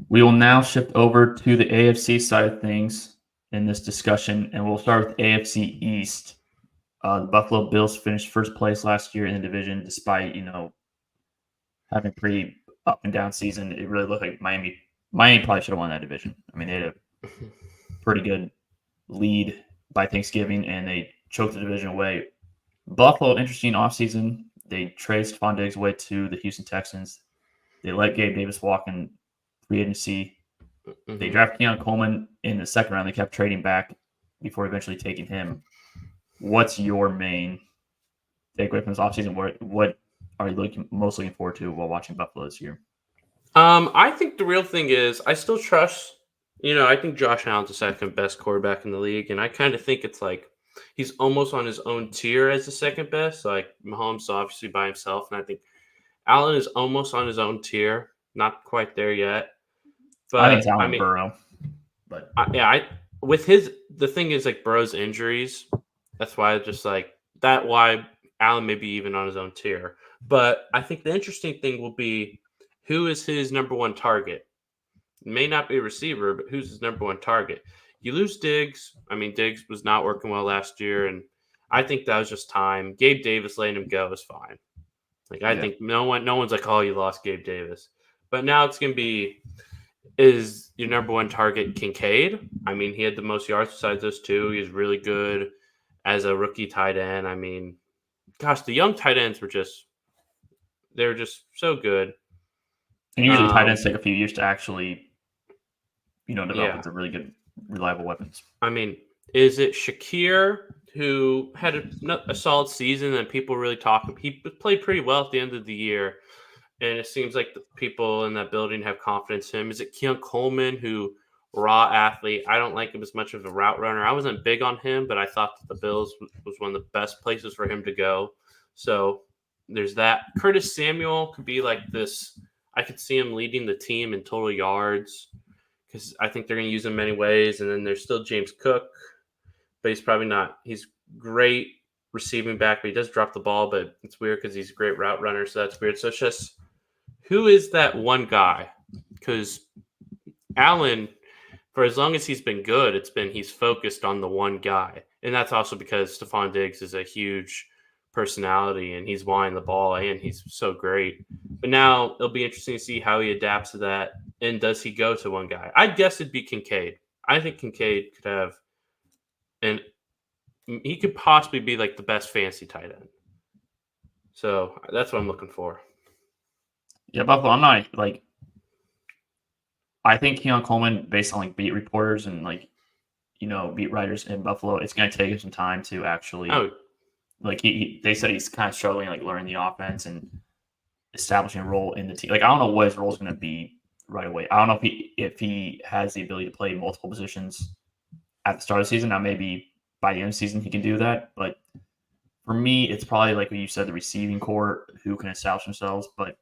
We will now shift over to the AFC side of things in this discussion, and we'll start with AFC East. The Buffalo Bills finished first place last year in the division, despite having a pretty up and down season. It really looked like Miami. Miami probably should have won that division. I mean, they had a pretty good lead by Thanksgiving, and they choked the division away. Buffalo, interesting offseason. They traced Stephon Diggs away to the Houston Texans. They let Gabe Davis walk in free agency. They drafted Keon Coleman in the second round. They kept trading back before eventually taking him. What's your main takeaway from this offseason? What are you most looking forward to while watching Buffalo this year? I think the real thing is I still trust, I think Josh Allen's the second best quarterback in the league. And I kind of think it's like he's almost on his own tier as the second best. Like Mahomes obviously by himself. And I think Allen is almost on his own tier. Not quite there yet. But I think it's Allen Burrow. But the thing is like Burrow's injuries. That's why why Allen may be even on his own tier. But I think the interesting thing will be who is his number one target. It may not be a receiver, but who's his number one target? You lose Diggs. I mean, Diggs was not working well last year, and I think that was just time. Gabe Davis letting him go is fine. I think no one's like, oh, you lost Gabe Davis. But now it's going to be, is your number one target Kincaid? I mean, he had the most yards besides those two. He's really good as a rookie tight end. I mean, gosh, the young tight ends they're just so good. And usually tight ends take a few years to actually, develop into really good, reliable weapons. I mean, is it Shakir who had a solid season and people really talk? He played pretty well at the end of the year, and it seems like the people in that building have confidence in him. Is it Keon Coleman, who raw athlete? I don't like him as much of a route runner. I wasn't big on him, but I thought that the Bills was one of the best places for him to go. So there's that. Curtis Samuel could be like this. I could see him leading the team in total yards because I think they're going to use him many ways. And then there's still James Cook, but he's probably not. He's great receiving back, but he does drop the ball, but it's weird because he's a great route runner, so that's weird. So it's just, who is that one guy? Because Allen, for as long as he's been good, he's focused on the one guy. And that's also because Stephon Diggs is a huge personality and he's wanting the ball and he's so great. But now it'll be interesting to see how he adapts to that. And does he go to one guy? I guess it'd be Kincaid. I think Kincaid could have, and he could possibly be like the best fantasy tight end. So that's what I'm looking for. Yeah, Buffalo, I'm not I think Keon Coleman, based on beat reporters and beat writers in Buffalo, it's going to take him some time to actually. They said he's kind of struggling learning the offense and establishing a role in the team. I don't know what his role is going to be right away. I don't know if he has the ability to play multiple positions at the start of the season. Now maybe by the end of the season he can do that, but for me, it's probably like what you said, the receiving core who can establish themselves. But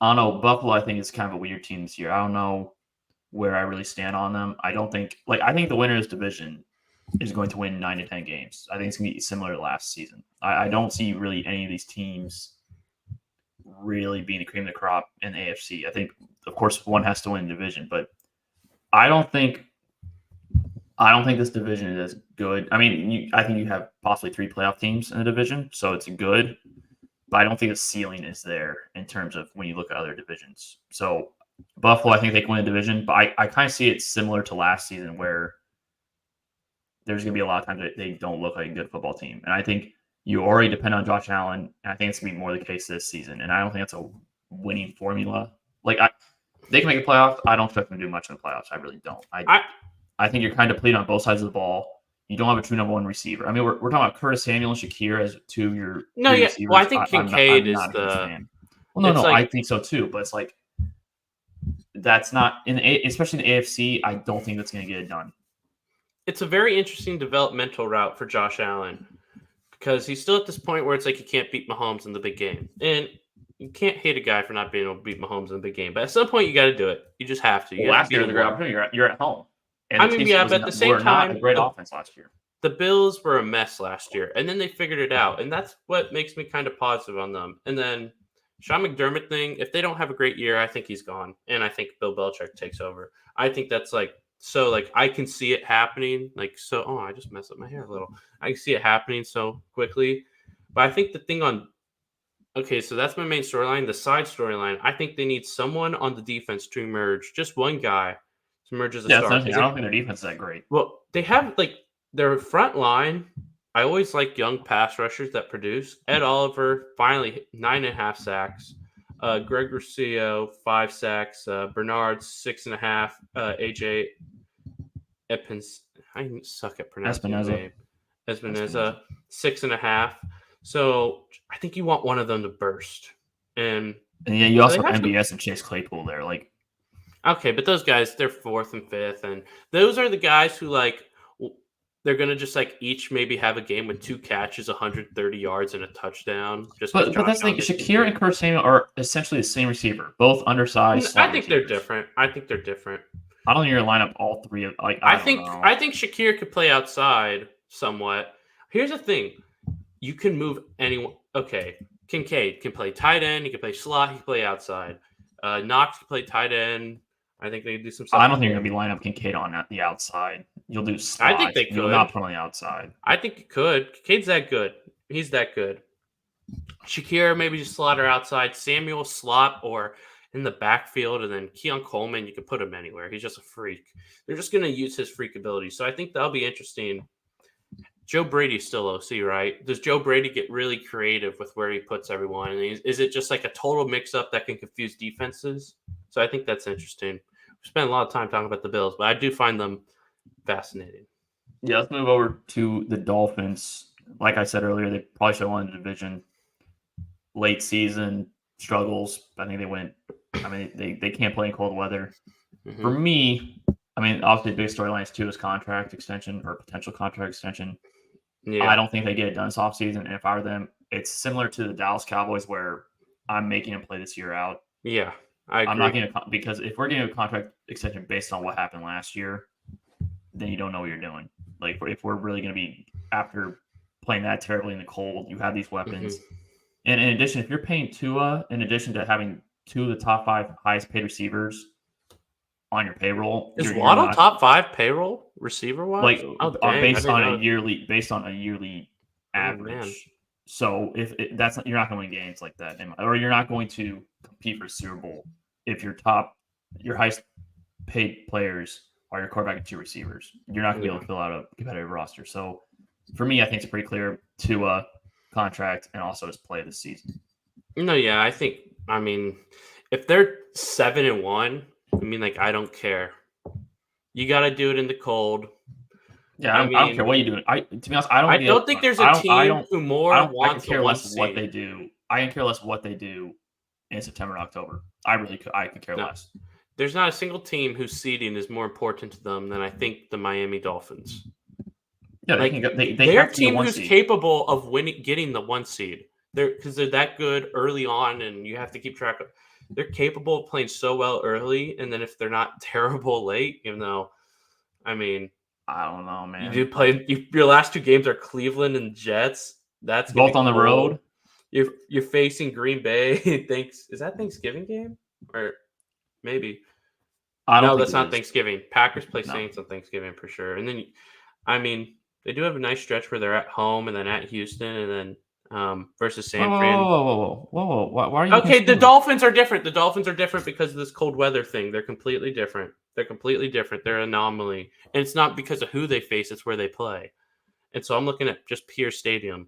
I don't know. Buffalo, I think, is kind of a weird team this year. I don't know where I really stand on them. I don't think I think the winner of this division is going to win 9 to 10 games. I think it's going to be similar to last season. I don't see really any of these teams really being the cream of the crop in the AFC. I think, of course, one has to win the division, but I don't think this division is as good. I mean, I think you have possibly 3 playoff teams in the division, so it's good. But I don't think the ceiling is there in terms of when you look at other divisions. So Buffalo, I think they can win the division, but I kind of see it similar to last season where there's going to be a lot of times that they don't look like a good football team. And I think you already depend on Josh Allen, and I think it's going to be more the case this season. And I don't think that's a winning formula. They can make a playoff. I don't expect them to do much in the playoffs. I really don't. I think you're kind of depleted on both sides of the ball. You don't have a true number one receiver. I mean, we're talking about Curtis Samuel and Shakir as two of your receivers. Well, I think Kincaid is the. Well, no, I think so too. But it's that's not especially in the AFC. I don't think that's going to get it done. It's a very interesting developmental route for Josh Allen because he's still at this point where it's like he can't beat Mahomes in the big game, and you can't hate a guy for not being able to beat Mahomes in the big game. But at some point, you got to do it. You just have to. Last year, the great opportunity. You're at home. And but at the same time, not a great offense last year. The Bills were a mess last year, and then they figured it out, and that's what makes me kind of positive on them. And then Sean McDermott thing, if they don't have a great year, I think he's gone. And I think Bill Belichick takes over. I think that's I can see it happening. I just messed up my hair a little. I can see it happening so quickly. But I think the thing so that's my main storyline. The side storyline, I think they need someone on the defense to emerge, just one guy to emerge as a star. I don't think their defense is that great. Well, they have their front line. I always like young pass rushers that produce. Ed Oliver, finally 9.5 sacks. Greg Rousseau, 5 sacks. Bernard, 6.5. AJ Epins, I suck at pronouncing his name. Espinoza, 6.5. So I think you want one of them to burst. And yeah, you also have MBS and Chase Claypool there. Okay, but those guys, they're 4th and 5th. And those are the guys who they're going to just each maybe have a game with 2 catches, 130 yards, and a touchdown. But that's the thing. Shakir and Curtis Samuel are essentially the same receiver, both undersized. I think they're different. I don't think you're going to line up all three of I think Shakir could play outside somewhat. Here's the thing. You can move anyone. Okay, Kincaid can play tight end. He can play slot. He can play outside. Knox can play tight end. I think they can do some stuff. I don't think you're going to be lining up Kincaid on the outside. You'll do slot. I think they could. You'll not put on the outside. I think you could. Kincaid's that good. He's that good. Shakir maybe just slot her outside. Samuel slot or in the backfield, and then Keon Coleman, you can put him anywhere. He's just a freak. They're just going to use his freak ability. So I think that'll be interesting. Joe Brady's still OC, right? Does Joe Brady get really creative with where he puts everyone? And is it just a total mix-up that can confuse defenses? So I think that's interesting. We spent a lot of time talking about the Bills, but I do find them fascinating. Yeah, let's move over to the Dolphins. Like I said earlier, they probably should have won the division. Late season struggles. I think they went. They can't play in cold weather. Mm-hmm. For me, obviously the big storyline is too is contract extension or potential contract extension. Yeah. I don't think they get it done this offseason. And if I were them, it's similar to the Dallas Cowboys where I'm making them play this year out. Yeah, I agree. I'm not going to because if we're getting a contract extension based on what happened last year, then you don't know what you're doing. If we're really going to be after playing that terribly in the cold, you have these weapons. Mm-hmm. And in addition, if you're paying Tua, in addition to having 2 of the top 5 highest paid receivers on your payroll, is Waddle top 5 payroll receiver wise? Based on a yearly average. So if that's you're not going to win games like that, or you're not going to compete for Super Bowl if your highest paid players are your quarterback and 2 receivers. You're not going to be able to fill out a competitive roster. So for me, I think it's pretty clear Tua contract and also his play this season. No, yeah, I think. If they're 7-1. I don't care. You got to do it in the cold. Yeah, I don't care what you do. To be honest, I don't think there's a team who wants to care less what they do. I can care less what they do in September and October. I could care less. There's not a single team whose seeding is more important to them than I think the Miami Dolphins. Yeah, they're a team who's capable of getting the 1 seed. Because they're that good early on, and you have to keep track of. They're capable of playing so well early, and then if they're not terrible late, even though, I don't know, man. You do play. Your last 2 games are Cleveland and Jets. That's both on the road. You're facing Green Bay. Is that Thanksgiving game or maybe? No, that's not Thanksgiving. Packers play Saints on Thanksgiving for sure, and then, they do have a nice stretch where they're at home and then at Houston and then. Versus San Fran. Whoa! Why are you? Okay, the Dolphins are different. The Dolphins are different because of this cold weather thing. They're completely different. They're an anomaly, and it's not because of who they face; it's where they play. And so I'm looking at just pure stadium.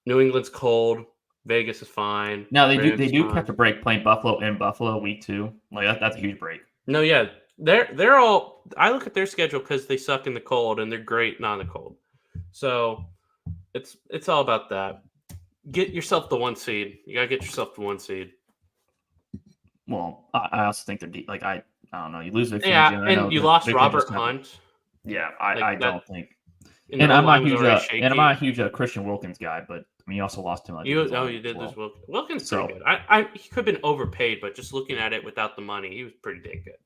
New England's cold. Vegas is fine. Now they do catch a break playing Buffalo in Buffalo week 2. That's a huge break. No, yeah, they're all. I look at their schedule because they suck in the cold and they're great not in the cold. So. It's all about that. Get yourself the 1 seed. You gotta get yourself the 1 seed. Well, I also think they're deep. I don't know. You lose Vic Fangio, and you lost Robert Hunt. Yeah, I don't think. And I'm not huge Christian Wilkins guy, but you also lost him. You did lose Wilkins. Wilkins pretty good. He could have been overpaid, but just looking at it without the money, he was pretty dang good.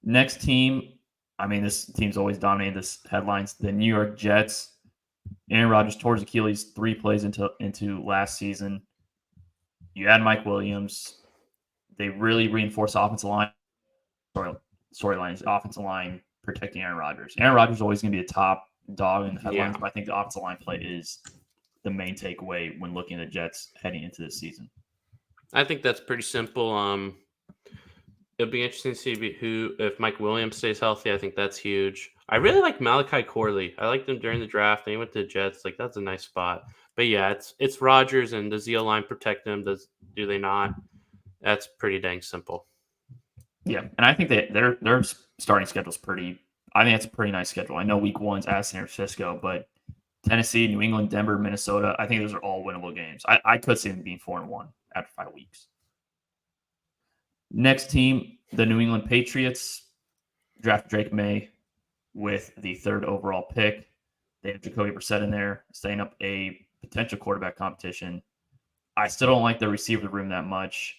Next team, this team's always dominated this headlines. The New York Jets. Aaron Rodgers tore his Achilles 3 plays into last season. You add Mike Williams. They really reinforce the offensive line storylines, offensive line protecting Aaron Rodgers. Aaron Rodgers is always going to be a top dog in the headlines, but I think the offensive line play is the main takeaway when looking at the Jets heading into this season. I think that's pretty simple. It'll be interesting to see if Mike Williams stays healthy. I think that's huge. I really like Malachi Corley. I liked him during the draft. Then he went to the Jets. Like, that's a nice spot. But yeah, it's Rodgers, and does the O-line protect him? Do they not? That's pretty dang simple. Yeah, and I think that their starting schedule is pretty. I think it's a pretty nice schedule. I know Week 1's at San Francisco, but Tennessee, New England, Denver, Minnesota. I think those are all winnable games. I could see them being 4-1 after 5 weeks. Next team, the New England Patriots, draft Drake May with the 3rd overall pick. They have Jacoby Brissett in there, setting up a potential quarterback competition. I still don't like the receiver room that much.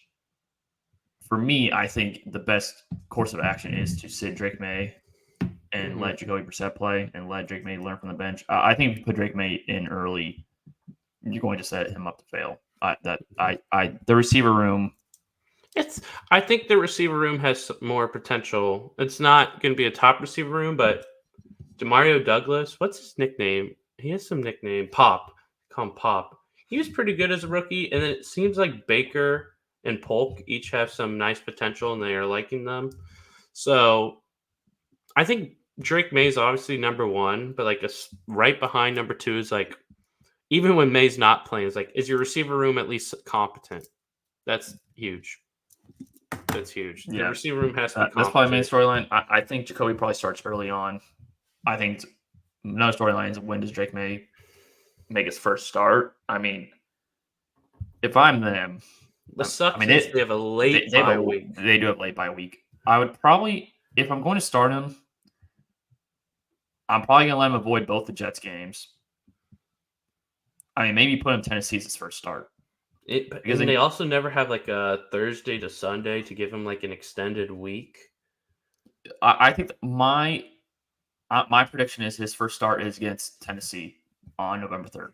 For me, I think the best course of action is to sit Drake May and let Jacoby Brissett play and let Drake May learn from the bench. I think if you put Drake May in early, you're going to set him up to fail. The receiver room. I think the receiver room has more potential. It's not going to be a top receiver room, but Demario Douglas, what's his nickname? He has some nickname. Pop. Call him Pop. He was pretty good as a rookie, and then it seems like Baker and Polk each have some nice potential, and they are liking them. So I think Drake May is obviously number 1, but like right behind number 2 is like, even when May's not playing, it's like, is your receiver room at least competent? That's huge. That's huge. The receiver room has to be competent. That's probably the main storyline. I think Jacoby probably starts early on. I think another storyline is, when does Drake May make his first start? I mean, if I'm them, they have a late bye week. They do have late bye week. I would probably, if I'm going to start him, I'm probably going to let him avoid both the Jets games. I mean, maybe put him Tennessee's his first start. Because they also never have like a Thursday to Sunday to give him like an extended week. I think my prediction is his first start is against Tennessee on November 3rd.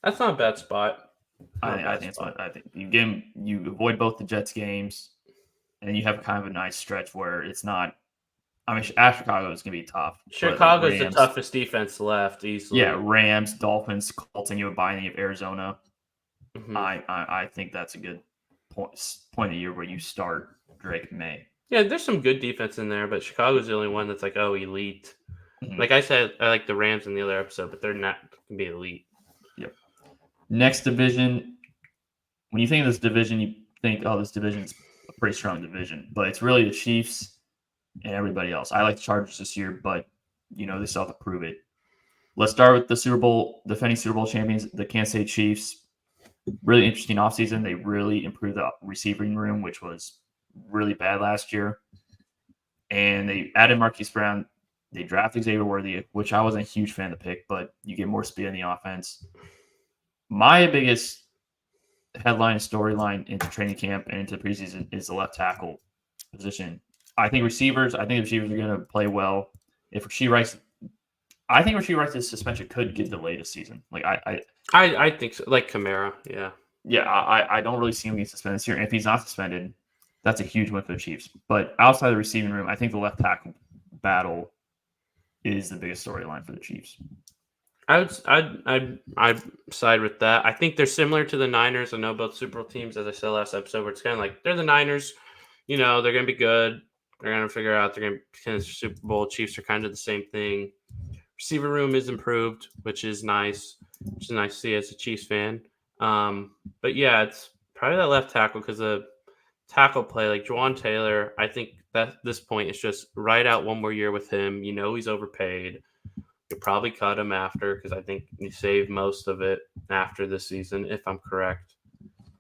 That's not a bad spot. I think you avoid both the Jets games, and then you have kind of a nice stretch where it's not. I mean, Chicago is going to be tough. Chicago's the toughest defense left easily. Yeah, Rams, Dolphins, Colts, and you have buying of Arizona. Mm-hmm. I think that's a good point of the year where you start Drake May. Yeah, there's some good defense in there, but Chicago's the only one that's like, elite. Mm-hmm. Like I said, I like the Rams in the other episode, but they're not going to be elite. Yep. Next division. When you think of this division, you think, this division's a pretty strong division, but it's really the Chiefs and everybody else. I like the Chargers this year, but they still have to prove it. Let's start with the defending Super Bowl champions, the Kansas City Chiefs. Really interesting offseason. They really improved the receiving room, which was really bad last year. And they added Marquise Brown. They drafted Xavier Worthy, which I wasn't a huge fan of the pick, but you get more speed in the offense. My biggest headline and storyline into training camp and into the preseason is the left tackle position. I think the receivers are going to play well. If Rasheed Rice, I think Rasheed Rice's suspension could get delayed this season. Like I think so. Like Kamara, yeah. Yeah, I don't really see him getting suspended this year. And if he's not suspended, that's a huge win for the Chiefs. But outside the receiving room, I think the left tackle battle is the biggest storyline for the Chiefs. I'd side with that. I think they're similar to the Niners. I know both Super Bowl teams, as I said last episode, where it's kind of like they're the Niners. They're going to be good. They're going to figure out they're going to finish the Super Bowl. Chiefs are kind of the same thing. Receiver room is improved, which is nice. Which is nice to see as a Chiefs fan. But yeah, it's probably that left tackle because the tackle play, like Juwan Taylor, I think that this point is just ride out one more year with him. He's overpaid. You'll probably cut him after because I think you saved most of it after this season, if I'm correct.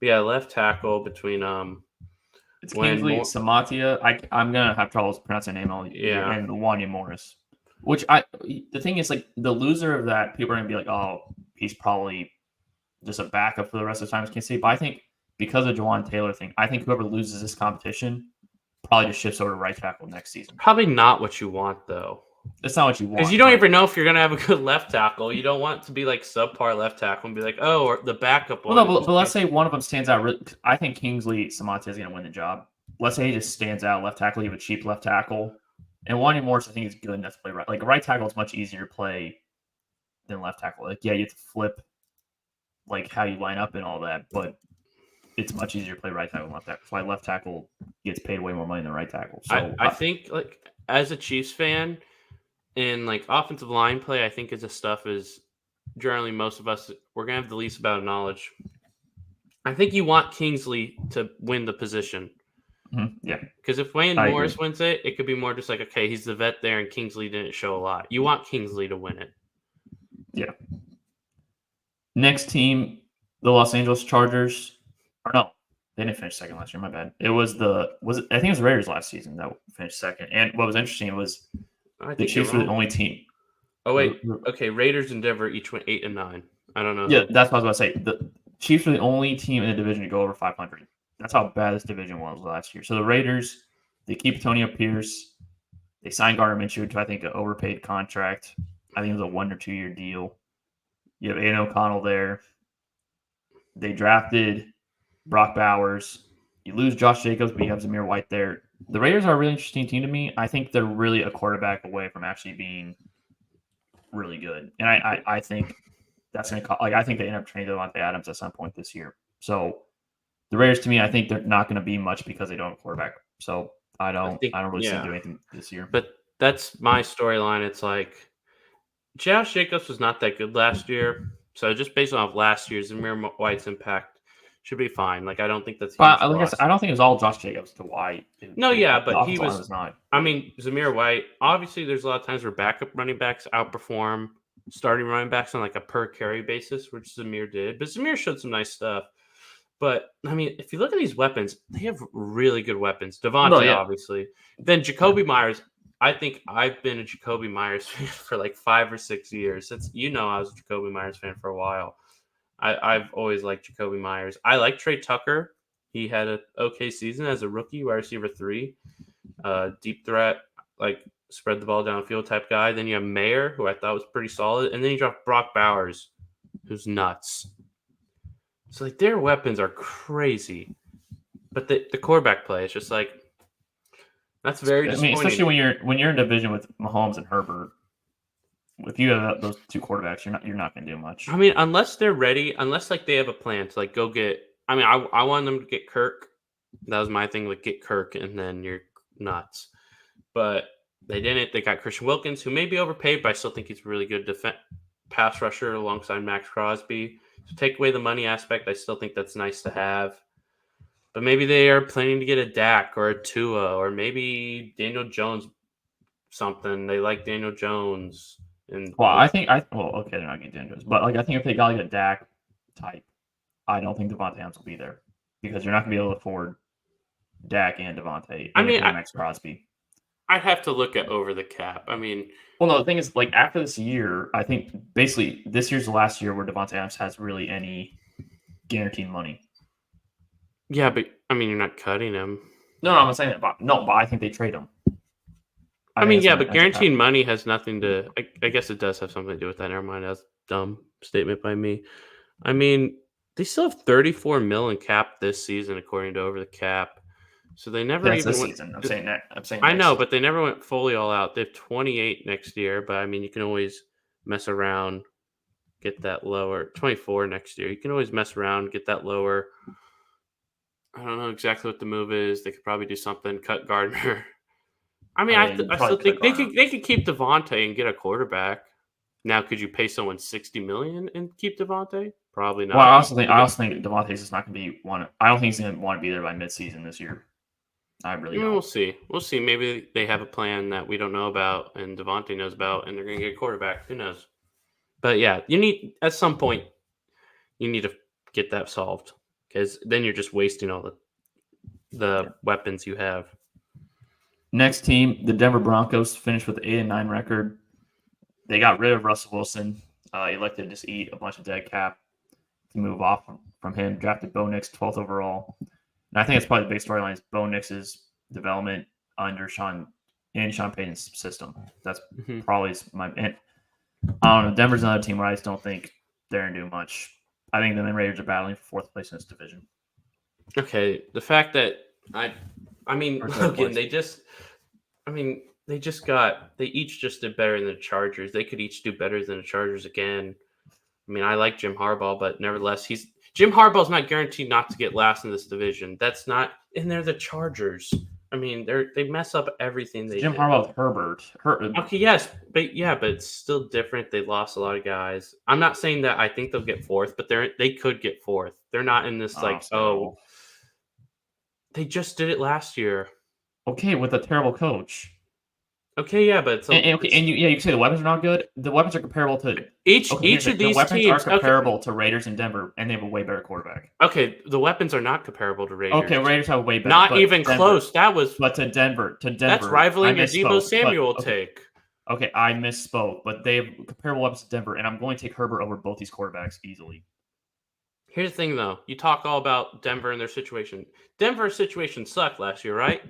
But yeah, left tackle between it's Kingsley Samatia. I'm gonna have trouble pronouncing the name all year, and Wanya Morris. Which the thing is, like, the loser of that, people are gonna be like, oh, he's probably just a backup for the rest of the time. Can't see, but I think because of Juwan Taylor thing, I think whoever loses this competition probably just shifts over to right tackle next season. Probably not what you want, though. That's not what you want. Because you don't even know if you're going to have a good left tackle. You don't want to be like subpar left tackle and be like, oh, or the backup one. Well, no, but let's say one of them stands out. I think Kingsley Samante is going to win the job. Let's say he just stands out left tackle. You have a cheap left tackle. And Wanya Morris, I think, is good enough to play right. Like, right tackle is much easier to play than left tackle. Like, yeah, you have to flip, like, how you line up and all that. But it's much easier to play right tackle than left tackle. That's why left tackle gets paid way more money than right tackle. So I think, like, as a Chiefs fan, in, like, offensive line play, I think is the stuff is generally most of us, we're going to have the least amount of knowledge. I think you want Kingsley to win the position. Mm-hmm. Yeah. Because if Wayne Morris wins it, it could be more just like, okay, he's the vet there and Kingsley didn't show a lot. You want Kingsley to win it. Yeah. Next team, the Los Angeles Chargers. Or no, they didn't finish second last year. My bad. It was I think it was the Raiders last season that finished second. And what was interesting was the Chiefs were the only team. Oh, wait. Okay, Raiders and Denver each went 8 and 9. I don't know. Yeah, that's what I was about to say. The Chiefs were the only team in the division to go over 500. That's how bad this division was last year. So the Raiders, they keep Antonio Pierce. They signed Gardner Minshew to, I think, an overpaid contract. I think it was a 1 or 2 year deal. You have Aiden O'Connell there. They drafted Brock Bowers. You lose Josh Jacobs, but you have Zamir White there. The Raiders are a really interesting team to me. I think they're really a quarterback away from actually being really good. And I think that's going to – like, I think they end up trading Devontae Adams at some point this year. So the Raiders, to me, I think they're not going to be much because they don't have a quarterback. So I don't really see them do anything this year. But that's my storyline. It's like Josh Jacobs was not that good last year. So just based off last year's, Zamir White's impact should be fine. Like, I don't think that's. But like I said, I don't think it was all Josh Jacobs to White. No, yeah, but he was not. I mean, Zamir White. Obviously, there's a lot of times where backup running backs outperform starting running backs on like a per carry basis, which Zamir did. But Zamir showed some nice stuff. But I mean, if you look at these weapons, they have really good weapons. Devontae, obviously. Then Jacoby Myers. I think I've been a Jacoby Myers fan for like 5 or 6 years. I was a Jacoby Myers fan for a while. I've always liked Jacoby Myers. I like Trey Tucker. He had an okay season as a rookie, wide receiver 3. Deep threat, like spread the ball downfield type guy. Then you have Mayer, who I thought was pretty solid. And then you drop Brock Bowers, who's nuts. So, like, their weapons are crazy. But the quarterback play is just like, that's very disappointing. Especially when you're in a division with Mahomes and Herbert. If you have those two quarterbacks, you're not going to do much. I mean, unless they're ready, unless like they have a plan to like go get. I mean, I wanted them to get Kirk. That was my thing, like get Kirk, and then you're nuts. But they didn't. They got Christian Wilkins, who may be overpaid, but I still think he's a really good pass rusher alongside Max Crosby. So take away the money aspect, I still think that's nice to have. But maybe they are planning to get a Dak or a Tua or maybe Daniel Jones something. They like Daniel Jones. And okay, they're not getting Daniel Jones. But like I think if they got like a Dak type, I don't think Devontae Adams will be there. Because you're not going to be able to afford Dak and Devontae. Max Crosby. I'd have to look at over the cap. I mean, well, no, the thing is, like after this year, I think basically this year's the last year where Devontae Adams has really any guaranteed money. Yeah, but I mean, you're not cutting him. No, I'm not saying that. But I think they trade him. But guaranteed money has nothing to. I guess it does have something to do with that. Never mind. That's a dumb statement by me. I mean, they still have $34 million in cap this season, according to Over the Cap. So they never even went. Season. I'm saying that. I know, but they never went fully all out. They have 28 next year, but I mean, you can always mess around, get that lower. 24 next year. You can always mess around, get that lower. I don't know exactly what the move is. They could probably do something. Cut Gardner. I mean, I still think they could keep Devontae and get a quarterback. Now, could you pay someone $60 million and keep Devontae? Probably not. Well, I also think Devontae's just not going to be one. I don't think he's going to want to be there by midseason this year. I really don't. We'll see. Maybe they have a plan that we don't know about and Devontae knows about, and they're going to get a quarterback. Who knows? But yeah, at some point you need to get that solved because then you're just wasting all the weapons you have. Next team, the Denver Broncos, finished with an 8-9 record. They got rid of Russell Wilson. Elected to just eat a bunch of dead cap to move off from him. Drafted Bo Nix 12th overall. And I think it's probably the big storyline is Bo Nix's development under Sean in Sean Payton's system. That's probably my. And I don't know. Denver's another team where I just don't think they're gonna do much. I think the Raiders are battling for fourth place in this division. Okay, the fact that Logan, they each just did better than the Chargers. They could each do better than the Chargers again. I mean, I like Jim Harbaugh, but nevertheless, Jim Harbaugh's not guaranteed not to get last in this division. That's not, and they're the Chargers. I mean, they mess up everything they Jim do. Harbaugh's Herbert. Okay, yes, but it's still different. They lost a lot of guys. I'm not saying that I think they'll get fourth, but they could get fourth. They're not in this they just did it last year. Okay, with a terrible coach. Okay, yeah, but you can say the weapons are not good. The weapons are comparable to each of these the weapons teams are comparable to Raiders and Denver, and they have a way better quarterback. Okay, the weapons are not comparable to Raiders. Okay, Raiders have a way better. Not even Denver, close. That was to Denver. That's rivaling your Deebo Samuel take. Okay, I misspoke, but they have comparable weapons to Denver, and I'm going to take Herbert over both these quarterbacks easily. Here's the thing, though. You talk all about Denver and their situation. Denver's situation sucked last year, right?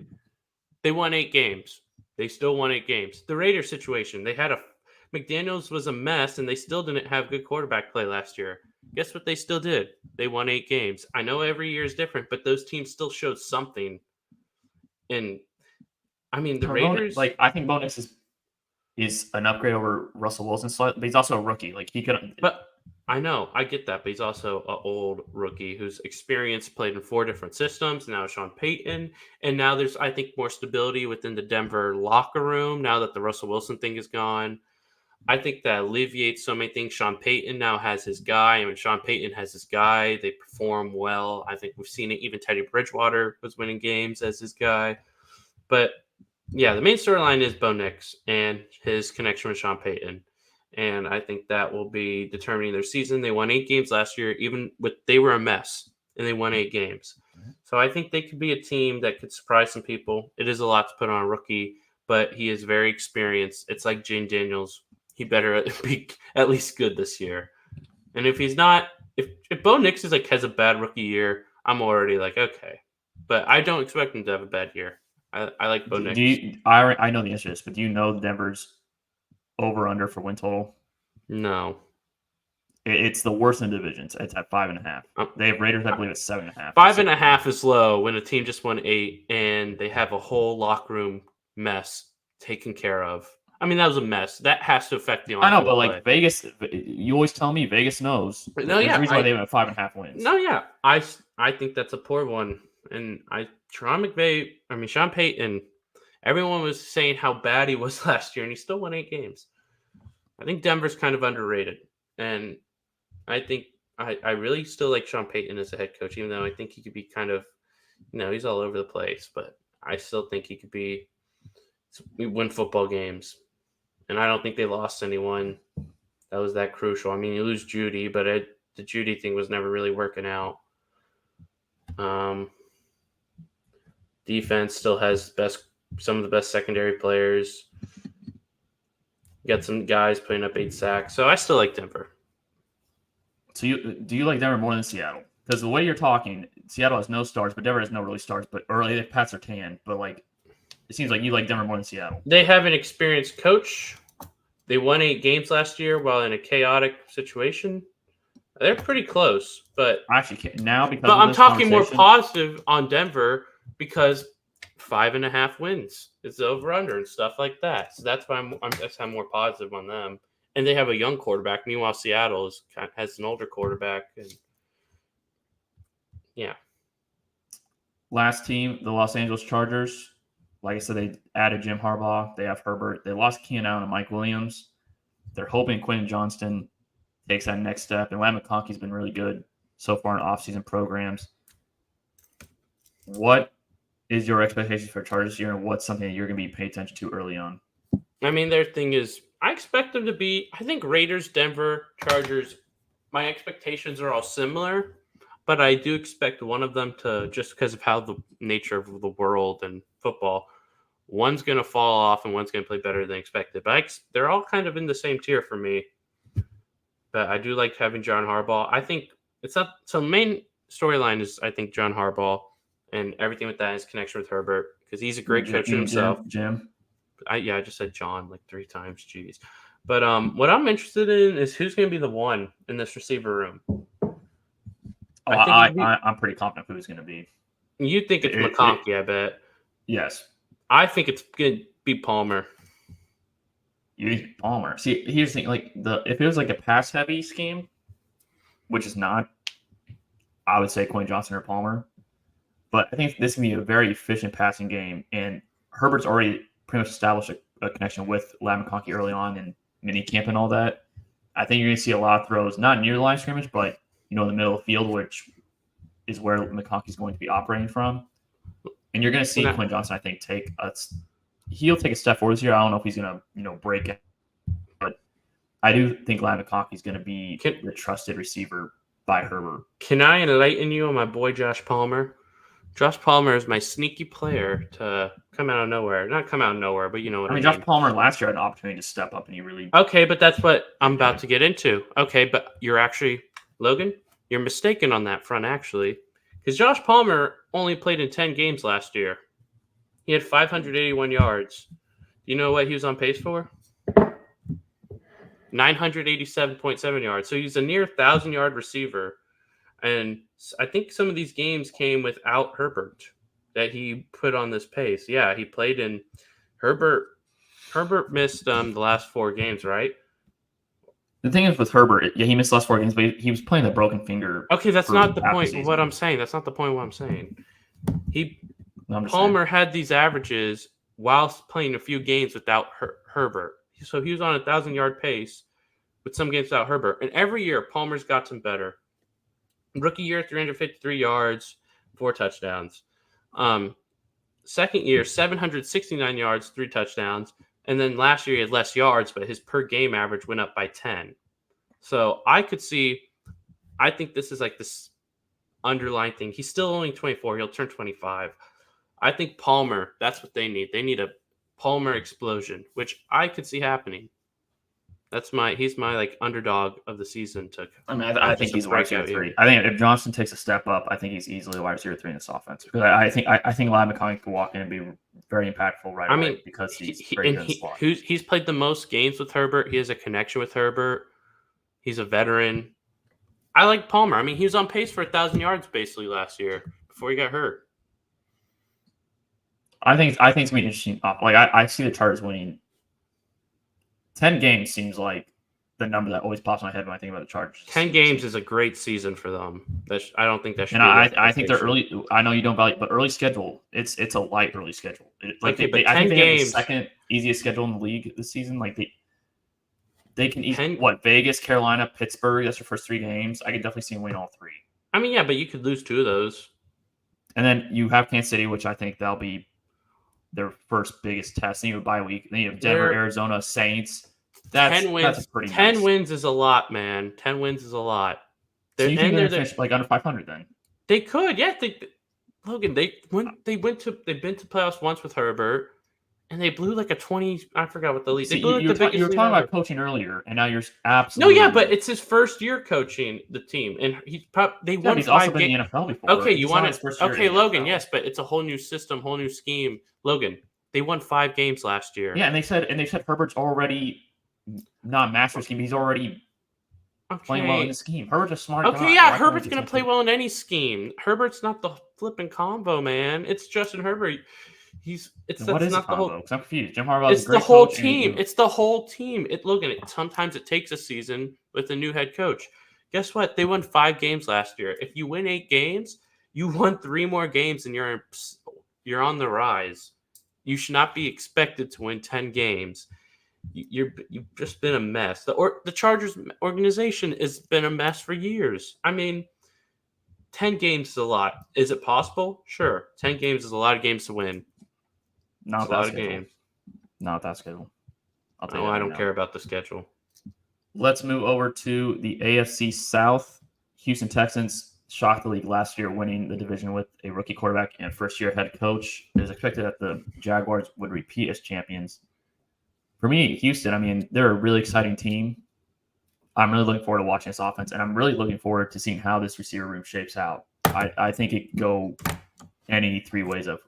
They won 8 games. They still won 8 games. The Raiders situation, McDaniels was a mess, and they still didn't have good quarterback play last year. Guess what they still did? They won 8 games. I know every year is different, but those teams still showed something. And, I mean, the Raiders... I think Bo Nix is an upgrade over Russell Wilson, but he's also a rookie. He could... But I know, I get that, but he's also an old rookie who's experienced, played in 4 different systems. Now Sean Payton, and now there's, I think, more stability within the Denver locker room now that the Russell Wilson thing is gone. I think that alleviates so many things. Sean Payton now has his guy. I mean, Sean Payton has his guy. They perform well. I think we've seen it. Even Teddy Bridgewater was winning games as his guy. But, yeah, the main storyline is Bo Nix and his connection with Sean Payton. And I think that will be determining their season. They won 8 games last year, they were a mess, and they won 8 games. So I think they could be a team that could surprise some people. It is a lot to put on a rookie, but he is very experienced. It's like Jane Daniels. He better be at least good this year. And if he's not, if Bo Nix has a bad rookie year, I'm already okay. But I don't expect him to have a bad year. I like Bo Nix. I know the answer to this, but do you know Denver's over-under for win total? No. It's the worst in the divisions. It's at 5.5. They have Raiders, I believe, at 7.5. 5.5 is low when a team just won 8 and they have a whole locker room mess taken care of. I mean, that was a mess. That has to affect the. I know, but Vegas, you always tell me Vegas knows. No, yeah, the reason why they have 5.5 wins. No, yeah, I think that's a poor one, and Sean Payton. Everyone was saying how bad he was last year, and he still won 8 games. I think Denver's kind of underrated, and I think I really still like Sean Payton as a head coach, even though I think he could be kind of, he's all over the place, but I still think he could win football games. And I don't think they lost anyone that was that crucial. I mean, you lose Judy, but the Judy thing was never really working out. Defense still has some of the best secondary players. Got some guys putting up 8 sacks. So I still like Denver. So do you like Denver more than Seattle? Because the way you're talking, Seattle has no stars, but Denver has no really stars. But early, they Pat Surtain. But it seems like you like Denver more than Seattle. They have an experienced coach. They won 8 games last year while in a chaotic situation. They're pretty close, but actually now because. But I'm talking more positive on Denver because 5.5 wins. It's over/under and stuff like that. So that's why I'm more positive on them. And they have a young quarterback. Meanwhile, Seattle has an older quarterback. And yeah. Last team, the Los Angeles Chargers. Like I said, they added Jim Harbaugh. They have Herbert. They lost Keenan Allen and Mike Williams. They're hoping Quentin Johnston takes that next step. And Lam McConkey's been really good so far in offseason programs. What is your expectations for Chargers here, and what's something that you're going to be paying attention to early on? I mean, their thing is, I expect them to be, I think Raiders, Denver, Chargers, my expectations are all similar, but I do expect one of them to, just because of how the nature of the world and football, one's going to fall off and one's going to play better than expected. But they're all kind of in the same tier for me. But I do like having John Harbaugh. I think it's not, so the main storyline is, I think, John Harbaugh and everything with that is connection with Herbert, because he's a great coach himself. Jim. I just said John like 3 times. Jeez. But what I'm interested in is who's going to be the one in this receiver room. I'm pretty confident who it's going to be. You think it's McConkey, I bet. Yes. I think it's going to be Palmer. You think Palmer? See, here's the thing. Like if it was like a pass-heavy scheme, which is not, I would say Quentin Johnson or Palmer. But I think this can be a very efficient passing game, and Herbert's already pretty much established a connection with Ladd McConkey early on in minicamp and all that. I think you're going to see a lot of throws, not near the line of scrimmage, but in the middle of the field, which is where McConkey's going to be operating from. And you're going to see Quentin Johnson, I think, he'll take a step forward this year. I don't know if he's going to, break it, but I do think Ladd McConkey's going to be the trusted receiver by Herbert. Can I enlighten you on my boy Josh Palmer? Josh Palmer is my sneaky player to come out of nowhere. Not come out of nowhere, but you know what I mean. Josh Palmer last year had an opportunity to step up, and he really... Okay, but that's what I'm about to get into. Okay, but you're actually... Logan, you're mistaken on that front, actually. Because Josh Palmer only played in 10 games last year. He had 581 yards. You know what he was on pace for? 987.7 yards. So he's a near 1,000-yard receiver. And I think some of these games came without Herbert that he put on this pace. Yeah, he played in Herbert. Herbert missed the last 4 games, right? The thing is with Herbert, he missed the last 4 games, but he was playing the broken finger. Okay, that's not the point of what I'm saying. That's not the point of what I'm saying. Palmer had these averages whilst playing a few games without Herbert. So he was on a 1,000-yard pace with some games without Herbert. And every year, Palmer's gotten better. Rookie year, 353 yards, 4 touchdowns. Second year, 769 yards, 3 touchdowns. And then last year he had less yards, but his per game average went up by 10. So I think this is like this underlying thing. He's still only 24. He'll turn 25. I think Palmer, that's what they need. They need a Palmer explosion, which I could see happening. He's my like underdog of the season. I think he's wide receiver 3. I think if Johnson takes a step up, I think he's easily wide receiver 3 in this offense. Because I think Ladd McConkey can walk in and be very impactful away because he's very good in the slot. He's played the most games with Herbert. He has a connection with Herbert. He's a veteran. I like Palmer. He was on pace for 1,000 yards basically last year before he got hurt. I think it's going to be interesting. Like I see the Chargers winning. 10 games seems like the number that always pops in my head when I think about the Chargers. 10 games is a great season for them. I don't think that should. And I think they're early. I know you don't value, but early schedule. It's a light early schedule. I think they have the second easiest schedule in the league this season. Like they can eat Vegas, Carolina, Pittsburgh. That's your first 3 games. I could definitely see them win all 3. Yeah, but you could lose 2 of those. And then you have Kansas City, which I think that'll be their first biggest test. Then you have a bye week. Then you have Denver, Arizona, Saints. 10 wins. That's pretty 10 nice. Wins is a lot, man. 10 wins is a lot. So you think they're finish like under 500 then? They could, yeah. Logan, they've been to playoffs once with Herbert, and they blew like a 20. I forgot what the lead. You were talking about coaching earlier, and now you're absolutely. No, yeah, but it's his first year coaching the team, and they won. He's also been in the NFL before. Okay, you want it? Okay, Logan, yes, but it's a whole new system, whole new scheme. Logan, they won 5 games last year. Yeah, and they said Herbert's already not master scheme. He's already playing well in the scheme. Herbert's a smart guy. Okay, yeah, Herbert's going to play well in any scheme. Herbert's not the flipping combo, man. It's Justin Herbert. What is not the whole. I'm confused. Jim Harbaugh is the whole team. It's the whole team. Logan, sometimes it takes a season with a new head coach. Guess what? They won 5 games last year. If you win 8 games, you won 3 more games, and you're on the rise. You should not be expected to win 10 games. You've just been a mess. The Chargers organization has been a mess for years. 10 games is a lot. Is it possible? Sure. 10 games is a lot of games to win. Not that schedule. Not that schedule. I don't care about the schedule. Let's move over to the AFC South. Houston Texans shocked the league last year, winning the division with a rookie quarterback and first-year head coach. It was expected that the Jaguars would repeat as champions. For me, Houston, they're a really exciting team. I'm really looking forward to watching this offense, and I'm really looking forward to seeing how this receiver room shapes out. I think it could go any 3 ways of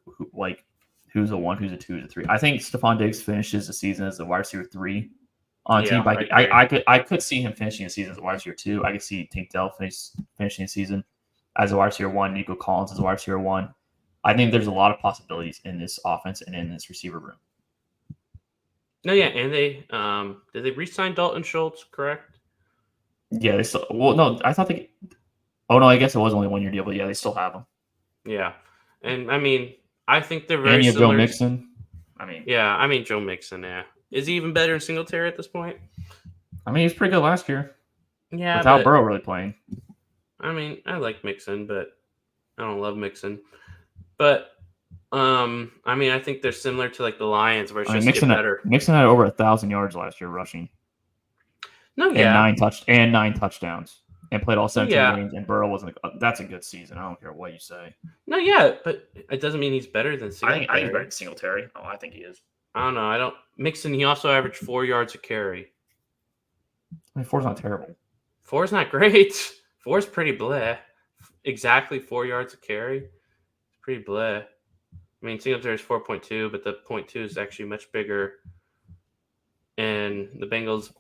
who's a 1, who's a 2, who's a 3. I think Stephon Diggs finishes the season as a wide receiver 3 on the team. But I could see him finishing the season as a wide receiver 2. I could see Tank Dell finishing the season as a wide receiver 1, Nico Collins as a wide receiver 1. I think there's a lot of possibilities in this offense and in this receiver room. No, yeah, and they did they re-sign Dalton Schultz, correct? Yeah, they still. Well, no, I thought they. Oh no, I guess it was only a 1-year deal, but yeah, they still have him. Yeah, and I mean, I think they're very and you have similar. Joe Mixon. Joe Mixon. Yeah, is he even better than Singletary at this point? I mean, he was pretty good last year. Yeah, without Burrow really playing. I mean, I like Mixon, but I don't love Mixon. But I mean, I think they're similar to like the Lions, where it's just Mixon better. Mixon had over 1,000 yards last year rushing. No, yeah, and 9 touchdowns, and played all 17 games. And Burrow wasn't. That's a good season. I don't care what you say. No, yeah, but it doesn't mean he's better than Singletary. I think he's better than Singletary. Oh, I think he is. I don't know. Mixon. He also averaged 4 yards a carry. I mean, 4's not terrible. 4's not great. 4's pretty bleh. Exactly 4 yards a carry. It's pretty bleh. I mean, Singletary's 4.2, but the 0.2 is actually much bigger. And the Bengals,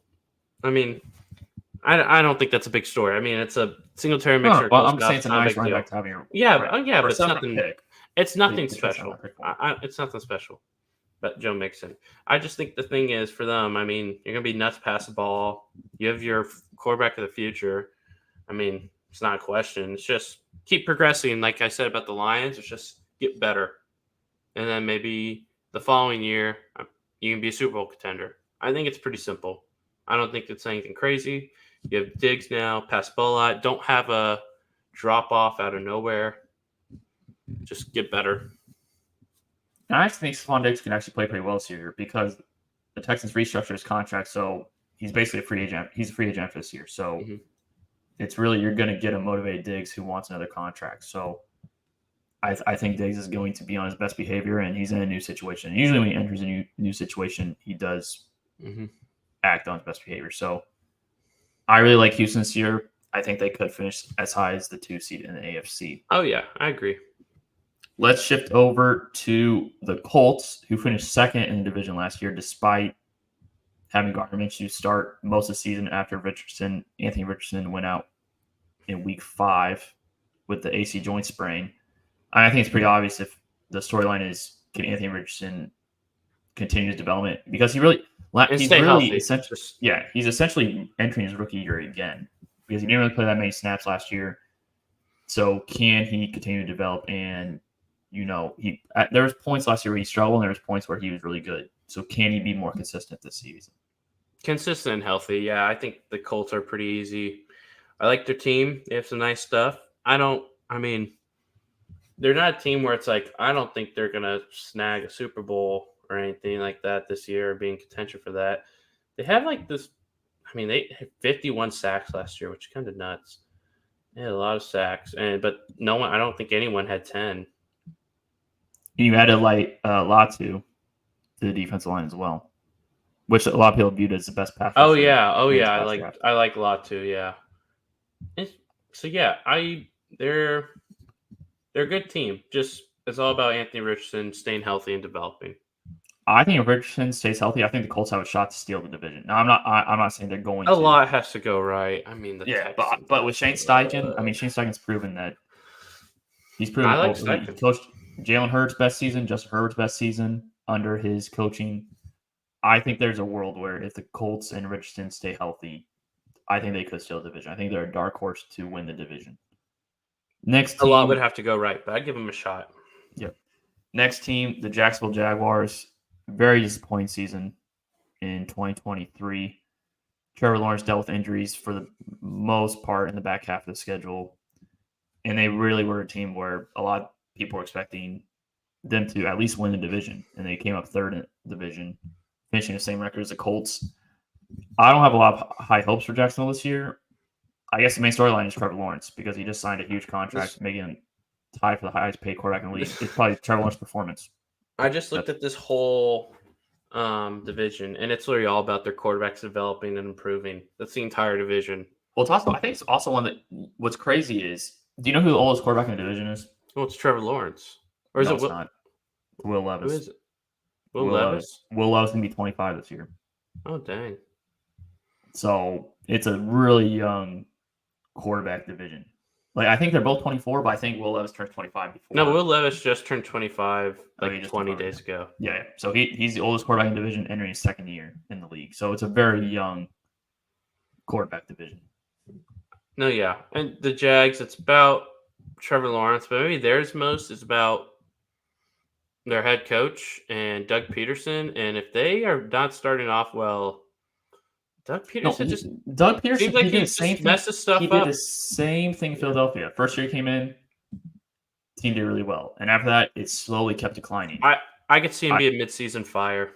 I mean, I don't think that's a big story. I mean, it's a Singletary mixture. Well, I'm saying it's a nice running back to have here. But it's nothing. It's nothing special. It's nothing special. But Joe Mixon. I just think the thing is for them, I mean, you're going to be nuts pass the ball. You have your quarterback of the future. I mean, it's not a question. It's just keep progressing. Like I said about the Lions, it's just get better. And then maybe the following year, you can be a Super Bowl contender. I think it's pretty simple. I don't think it's anything crazy. You have Diggs now, pass the ball a lot. Don't have a drop-off out of nowhere. Just get better. I actually think Stephon Diggs can actually play pretty well this year because the Texans restructured his contract, so he's basically a free agent. He's a free agent after this year, so it's really you're going to get a motivated Diggs who wants another contract. So I think Diggs is going to be on his best behavior, and he's in a new situation. And usually when he enters a new situation, he does act on his best behavior. So I really like Houston this year. I think they could finish as high as the 2 seed in the AFC. Oh, yeah, I agree. Let's shift over to the Colts, who finished second in the division last year, despite having Gardner Minshew start most of the season after Anthony Richardson went out in week 5 with the AC joint sprain. I think it's pretty obvious if the storyline is can Anthony Richardson continue his development because he's essentially entering his rookie year again because he didn't really play that many snaps last year. So can he continue to develop? And there was points last year where he struggled, and there was points where he was really good. So can he be more consistent this season? Consistent and healthy, yeah. I think the Colts are pretty easy. I like their team. They have some nice stuff. They're not a team where it's like, I don't think they're going to snag a Super Bowl or anything like that this year or be in contention for that. They have like this, they had 51 sacks last year, which is kind of nuts. They had a lot of sacks, but no one, I don't think anyone had 10. You added Latu to the defensive line as well, which a lot of people viewed as the best pass. I like Latu, yeah. They're a good team. Just it's all about Anthony Richardson staying healthy and developing. I think if Richardson stays healthy, I think the Colts have a shot to steal the division. Now, I'm not saying they're going. A lot has to go right. But with Shane Steichen, Shane Steichen's proven that he's proven. I like Steichen. He coached Jalen Hurts' best season, Justin Herbert's best season under his coaching. I think there's a world where if the Colts and Richardson stay healthy, I think they could steal the division. I think they're a dark horse to win the division. Next team, a lot would have to go right, but I'd give them a shot. Yep. Next team, the Jacksonville Jaguars. Very disappointing season in 2023. Trevor Lawrence dealt with injuries for the most part in the back half of the schedule. And they really were a team where a lot of people were expecting them to at least win the division. And they came up third in the division, finishing the same record as the Colts. I don't have a lot of high hopes for Jacksonville this year. I guess the main storyline is Trevor Lawrence because he just signed a huge contract, making him tied for the highest paid quarterback in the league. It's probably Trevor Lawrence's performance. I just looked at this whole division, and it's literally all about their quarterbacks developing and improving. That's the entire division. Well, I think it's also one that what's crazy is, do you know who the oldest quarterback in the division is? Well, it's Trevor Lawrence. Or is it's not. Will Levis. Who is it? Will Levis? Will Levis going to be 25 this year. Oh, dang. So it's a really young quarterback division. Like, I think they're both 24, but I think Will Levis turned 25 before. No, Will Levis just turned 25 like 20 days ago. Yeah. So he's the oldest quarterback in the division, entering his second year in the league. So it's a very young quarterback division. No, yeah. And the Jags, it's about Trevor Lawrence, but maybe theirs most is about their head coach and Doug Peterson. And if they are not starting off well, Doug Peterson seems like he just messes stuff up. He did the same thing in Philadelphia. First year he came in, team did really well. And after that, it slowly kept declining. I could see him be a midseason fire.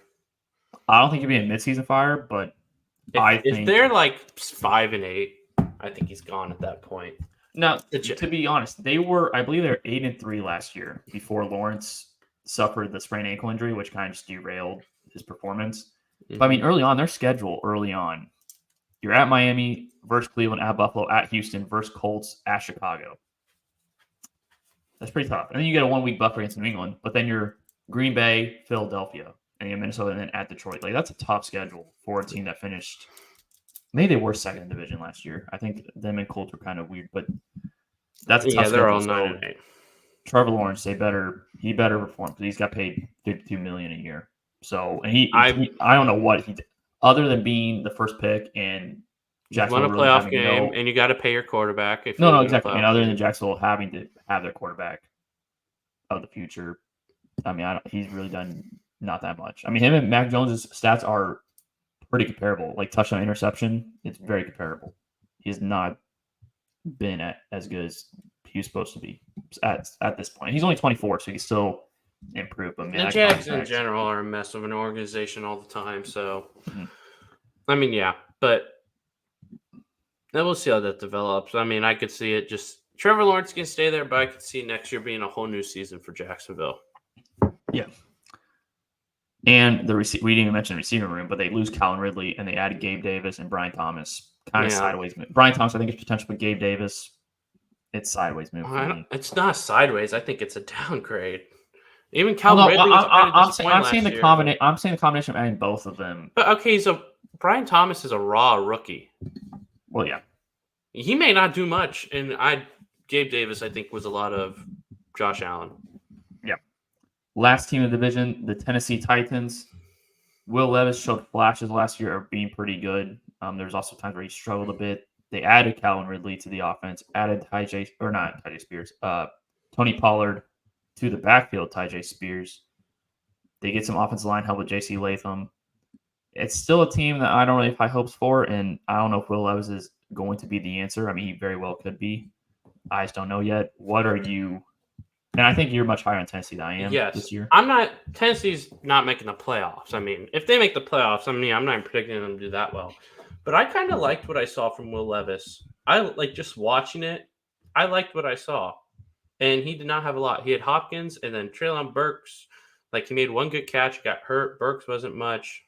I don't think he'd be a midseason fire, but if they're like 5-8, I think he's gone at that point. Now, to be honest, I believe they were 8-3 last year before Lawrence suffered the sprained ankle injury, which kind of just derailed his performance. Mm-hmm. But I mean, their schedule early on, you're at Miami versus Cleveland, at Buffalo, at Houston versus Colts, at Chicago. That's pretty tough. And then you get a 1 week buffer against New England, but then you're Green Bay, Philadelphia, and you're Minnesota, and then at Detroit. Like, that's a tough schedule for a team that finished. Maybe they were second in division last year. I think them and Colts were kind of weird, but that's a tough schedule. They're all 9-8. Trevor Lawrence, he better perform because he's got paid $52 million a year. So, and I don't know what he did other than being the first pick and Jacksonville. You won a playoff game, and you got to pay your quarterback. No, exactly. And other than Jacksonville having to have their quarterback of the future, I mean, he's really done not that much. I mean, him and Mac Jones' stats are pretty comparable. Like touchdown, interception, it's very comparable. He's not been as good as he was supposed to be at this point. He's only 24, so he can still improve. But the Jags in general are a mess of an organization all the time. So, I mean, yeah, but then we'll see how that develops. I mean, I could see it just Trevor Lawrence can stay there, but I could see next year being a whole new season for Jacksonville. Yeah. And we didn't even mention the receiving room, but they lose Calvin Ridley and they added Gabe Davis and Brian Thomas. Kind of sideways move. Brian Thomas, I think, is potential, but Gabe Davis, it's sideways move. It's not sideways. I think it's a downgrade. Even Calvin Ridley was I'm saying the combination of adding both of them. But okay, so Brian Thomas is a raw rookie. Well, yeah. He may not do much, and Gabe Davis, I think, was a lot of Josh Allen. Yeah. Last team in the division, the Tennessee Titans. Will Levis showed flashes last year of being pretty good. There's also times where he struggled a bit. They added Calvin Ridley to the offense, added Tony Pollard to the backfield, Tyjae Spears. They get some offensive line help with J.C. Latham. It's still a team that I don't really have high hopes for, and I don't know if Will Levis is going to be the answer. I mean, he very well could be. I just don't know yet. What are you? And I think you're much higher on Tennessee than I am this year. Tennessee's not making the playoffs. I mean, if they make the playoffs, I'm not predicting them to do that well. But I kind of liked what I saw from Will Levis. I like just watching it. I liked what I saw. And he did not have a lot. He had Hopkins and then Treylon Burks. Like, he made one good catch, got hurt. Burks wasn't much.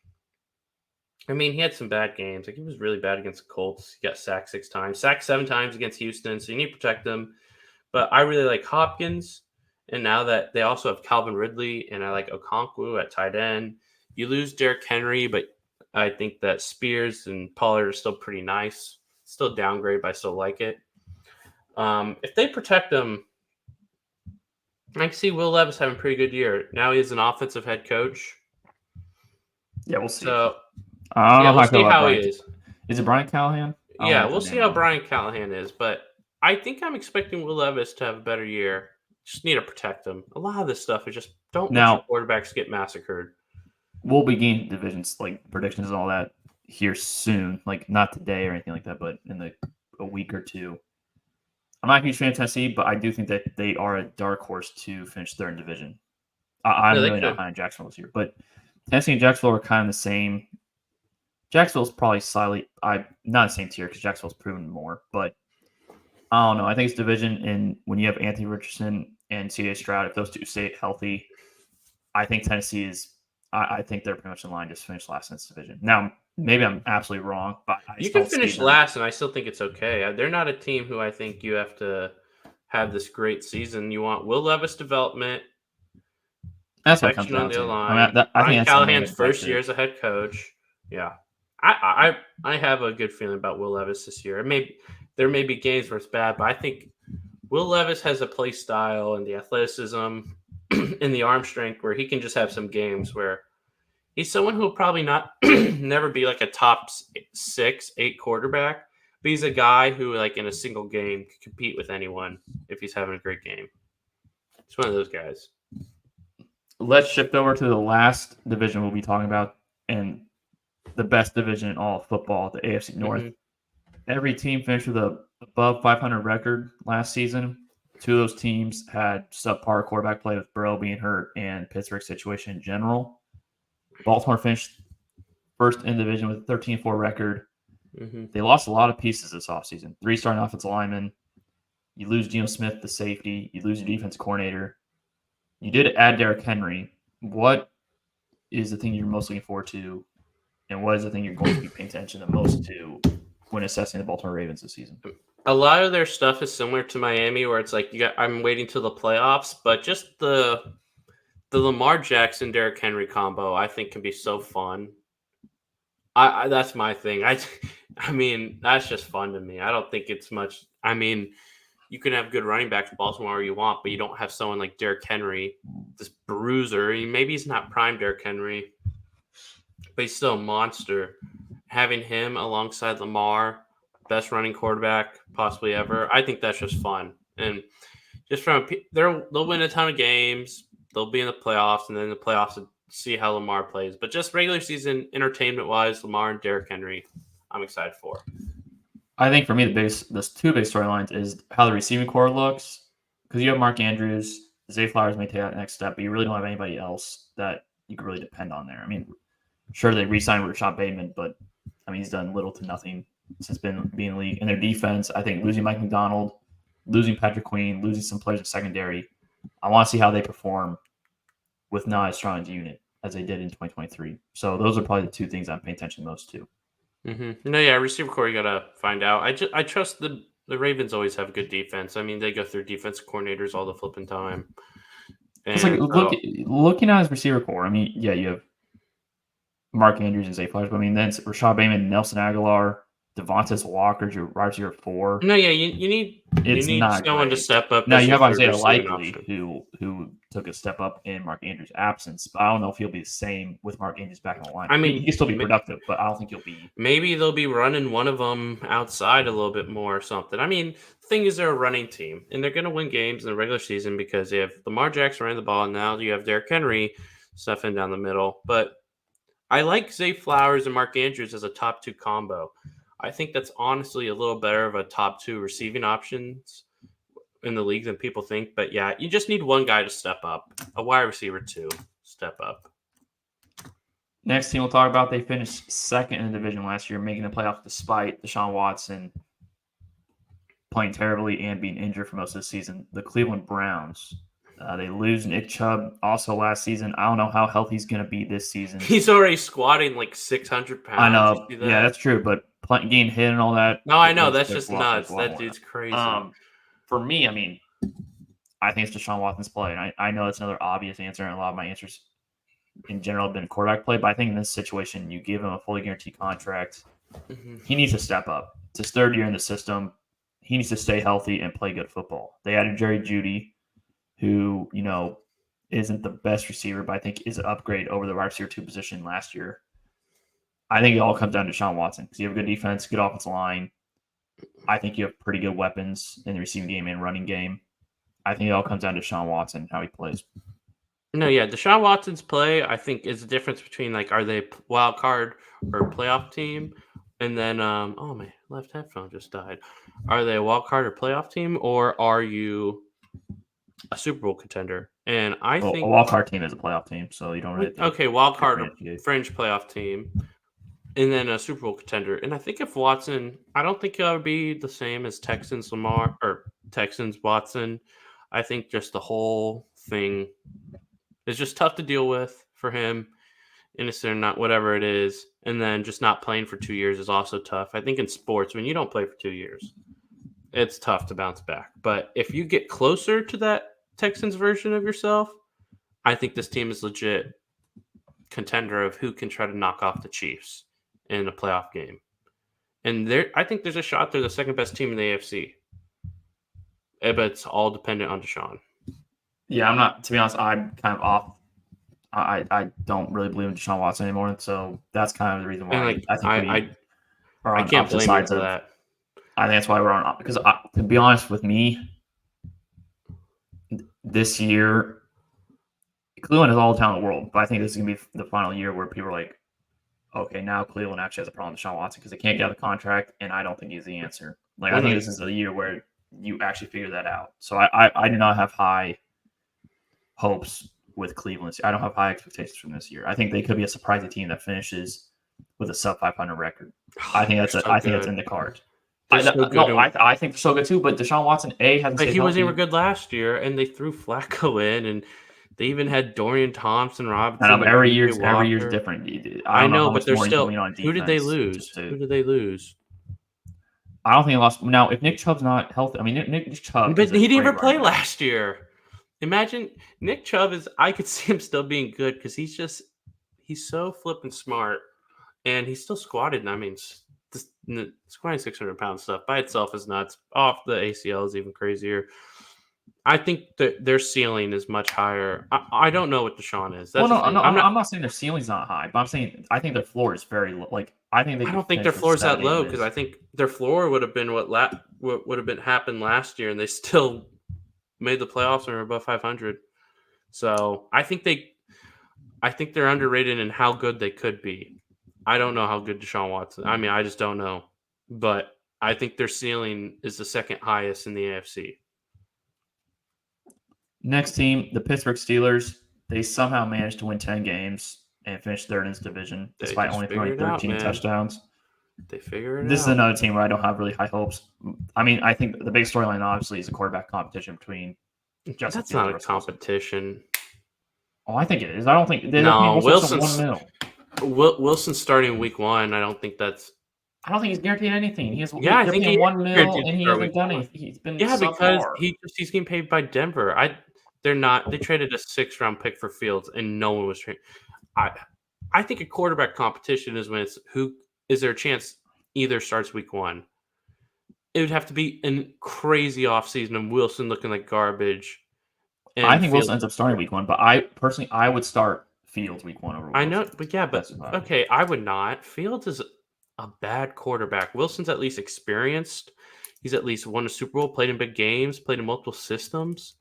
I mean, he had some bad games. Like, he was really bad against the Colts. He got sacked 6 times, sacked 7 times against Houston, so you need to protect them. But I really like Hopkins. And now that they also have Calvin Ridley and I like Okonkwo at tight end, you lose Derrick Henry, but I think that Spears and Pollard are still pretty nice. Still downgrade, but I still like it. If they protect them, I can see Will Levis having a pretty good year. Now he is an offensive head coach. Yeah, we'll see. So, we'll see how he is. Is it Brian Callahan? Yeah, we'll see how Brian Callahan is. But I think I'm expecting Will Levis to have a better year. Just need to protect him. A lot of this stuff is just don't let your quarterbacks get massacred. We'll begin divisions, like predictions and all that, here soon. Like, not today or anything like that, but in a week or two. I'm not a huge fan of Tennessee, but I do think that they are a dark horse to finish third in division. I'm really not high on Jacksonville this year, but Tennessee and Jacksonville are kind of the same. Jacksonville's probably slightly not the same tier because Jacksonville's proven more, but I don't know. I think it's division, and when you have Anthony Richardson and C.J. Stroud, if those two stay healthy, I think Tennessee is. I think they're pretty much in line to finish last in this division. Now, maybe I'm absolutely wrong, but you can finish last, and I still think it's okay. They're not a team who I think you have to have this great season. You want Will Levis development. That's what it comes protection on down the to. line. I think Brian that's the main Callahan's first year objective. as a head coach. Yeah, I have a good feeling about Will Levis this year. There may be games where it's bad, but I think Will Levis has a play style and the athleticism and the arm strength where he can just have some games where he's someone who will probably not never be like a top 6, 8 quarterback, but he's a guy who, like in a single game, can compete with anyone if he's having a great game. It's one of those guys. Let's shift over to the last division we'll be talking about, and the best division in all of football, the AFC North. Mhm. Every team finished with a above 500 record last season. 2 of those teams had subpar quarterback play, with Burrow being hurt and Pittsburgh's situation in general. Baltimore finished first in the division with a 13-4 record. They lost a lot of pieces this offseason. 3 starting offensive linemen. You lose Geno Smith, the safety. You lose your defense coordinator. You did add Derrick Henry. What is the thing you're most looking forward to, and what is the thing you're going to be paying attention the most to when assessing the Baltimore Ravens this season? A lot of their stuff is similar to Miami, where it's like I'm waiting till the playoffs, but just the Lamar Jackson Derrick Henry combo, I think, can be so fun. I that's my thing. I mean, that's just fun to me. I don't think it's much. I mean, you can have good running backs in Baltimore you want, but you don't have someone like Derrick Henry, this bruiser. Maybe he's not prime Derrick Henry, but he's still a monster. Having him alongside Lamar, best running quarterback possibly ever, I think that's just fun. And just they'll win a ton of games. They'll be in the playoffs, and then the playoffs to see how Lamar plays. But just regular season entertainment-wise, Lamar and Derrick Henry, I'm excited for. I think for me, the 2 big storylines is how the receiving core looks, because you have Mark Andrews, Zay Flowers may take that next step, but you really don't have anybody else that you can really depend on there. I mean, sure, they re-signed Rashad Bateman, but I mean, he's done little to nothing since being in the league. And their defense, I think losing Mike McDonald, losing Patrick Queen, losing some players in secondary, I want to see how they perform with not as strong a unit as they did in 2023. So those are probably the 2 things I'm paying attention most to. No, yeah, receiver core, you gotta find out. I trust the Ravens always have good defense. I mean, they go through defensive coordinators all the flipping time. It's like looking at his receiver core. I mean, yeah, you have Mark Andrews and Zay Flowers, but I mean, then it's Rashad Bateman, Nelson Aguilar, Devontae Walker, your wide receiver 4. No, yeah, you need someone great to step up. Now you have Isaiah Likely, who took a step up in Mark Andrews' absence, but I don't know if he'll be the same with Mark Andrews back in the line. I mean, he'll still be productive, but I don't think he'll be. Maybe they'll be running one of them outside a little bit more or something. I mean, the thing is, they're a running team, and they're going to win games in the regular season because they have Lamar Jackson running the ball, and now you have Derrick Henry stuffing down the middle. But I like Zay Flowers and Mark Andrews as a top 2 combo. I think that's honestly a little better of a top 2 receiving options in the league than people think. But yeah, you just need one guy to step up, a wide receiver 2 step up. Next team we'll talk about, they finished second in the division last year, making the playoffs despite Deshaun Watson playing terribly and being injured for most of the season. The Cleveland Browns. They lose Nick Chubb also last season. I don't know how healthy he's going to be this season. He's already squatting like 600 pounds. I know. Yeah, that's true. But getting hit and all that. No, I know. That's just nuts. That dude's crazy. For me, I mean, I think it's Deshaun Watson's play. And I know it's another obvious answer, and a lot of my answers in general have been quarterback play. But I think in this situation, you give him a fully guaranteed contract. He needs to step up. It's his 3rd year in the system. He needs to stay healthy and play good football. They added Jerry Jeudy, who, isn't the best receiver, but I think is an upgrade over the wide receiver 2 position last year. I think it all comes down to Deshaun Watson because you have a good defense, good offensive line. I think you have pretty good weapons in the receiving game and running game. I think it all comes down to Deshaun Watson, how he plays. No, yeah, Deshaun Watson's play, I think, is the difference between, like, are they wild card or playoff team? And then, oh, my left headphone just died. Are they a wild card or playoff team, or are you a Super Bowl contender? And I think a wild card team is a playoff team, so you don't really. Okay, wild card or fringe playoff team, and then a Super Bowl contender. And I think if Watson, I don't think it would be the same as Texans Lamar or Texans Watson. I think just the whole thing is just tough to deal with for him, innocent or not, whatever it is. And then just not playing for 2 years is also tough. I think in sports, when you don't play for 2 years, it's tough to bounce back. But if you get closer to that Texans version of yourself, I think this team is legit contender of who can try to knock off the Chiefs in a playoff game. And I think there's a shot they're the second best team in the AFC. But it's all dependent on Deshaun. Yeah, I'm not. To be honest, I'm kind of off. I don't really believe in Deshaun Watson anymore, so that's kind of the reason why I can't blame you for that. I think that's why we're on, because to be honest with me, this year, Cleveland has all the talent in the world, but I think this is gonna be the final year where people are like, okay, now Cleveland actually has a problem with Deshaun Watson because they can't get out of the contract, and I don't think he's the answer. Like, I think this is the year where you actually figure that out. So I do not have high hopes with Cleveland. I don't have high expectations from this year. I think they could be a surprising team that finishes with a sub 500 record. I think that's that's in the cards. I think they're so good too. But Deshaun Watson hasn't. But he wasn't even good last year, and they threw Flacco in, and they even had Dorian Thompson, Robinson. And every year's different. I know, but they're still. Who did they lose? Who did they lose? I don't think they lost. Now, if Nick Chubb's not healthy, I mean Nick Chubb, but he didn't even play last year. Imagine Nick Chubb I could see him still being good because he's so flippin' smart, and he's still squatted. I mean, squatting 600 pound stuff by itself is nuts. Off the ACL is even crazier. I think that their ceiling is much higher. I don't know what Deshaun is. I'm not saying their ceiling's not high, but I'm saying I think their floor is very low. Like I don't think their floor is that low because I think their floor would have been what would have been happened last year, and they still made the playoffs and are above 500. So I think they're underrated in how good they could be. I don't know how good Deshaun Watson. I mean, I just don't know, but I think their ceiling is the second highest in the AFC. Next team, the Pittsburgh Steelers. They somehow managed to win 10 games and finish third in this division, despite only throwing 13 touchdowns. They figure it out. This is another team where I don't have really high hopes. I mean, I think the big storyline, obviously, is the quarterback competition between Justin That's not a competition. Oh, I think it is. I don't think... Wilson's starting week 1. I don't think he's guaranteed anything. He's I think he $1 million, and he hasn't done it. He's been because he's getting paid by Denver. They traded a 6th-round pick for Fields, and no one was trading. I think a quarterback competition is when it's who is there a chance either starts week 1. It would have to be a crazy offseason of Wilson looking like garbage. I think Wilson ends up starting week 1, but I would start Fields week 1 over Wilson. I know, but okay, I would not. Fields is a bad quarterback. Wilson's at least experienced. He's at least won a Super Bowl, played in big games, played in multiple systems.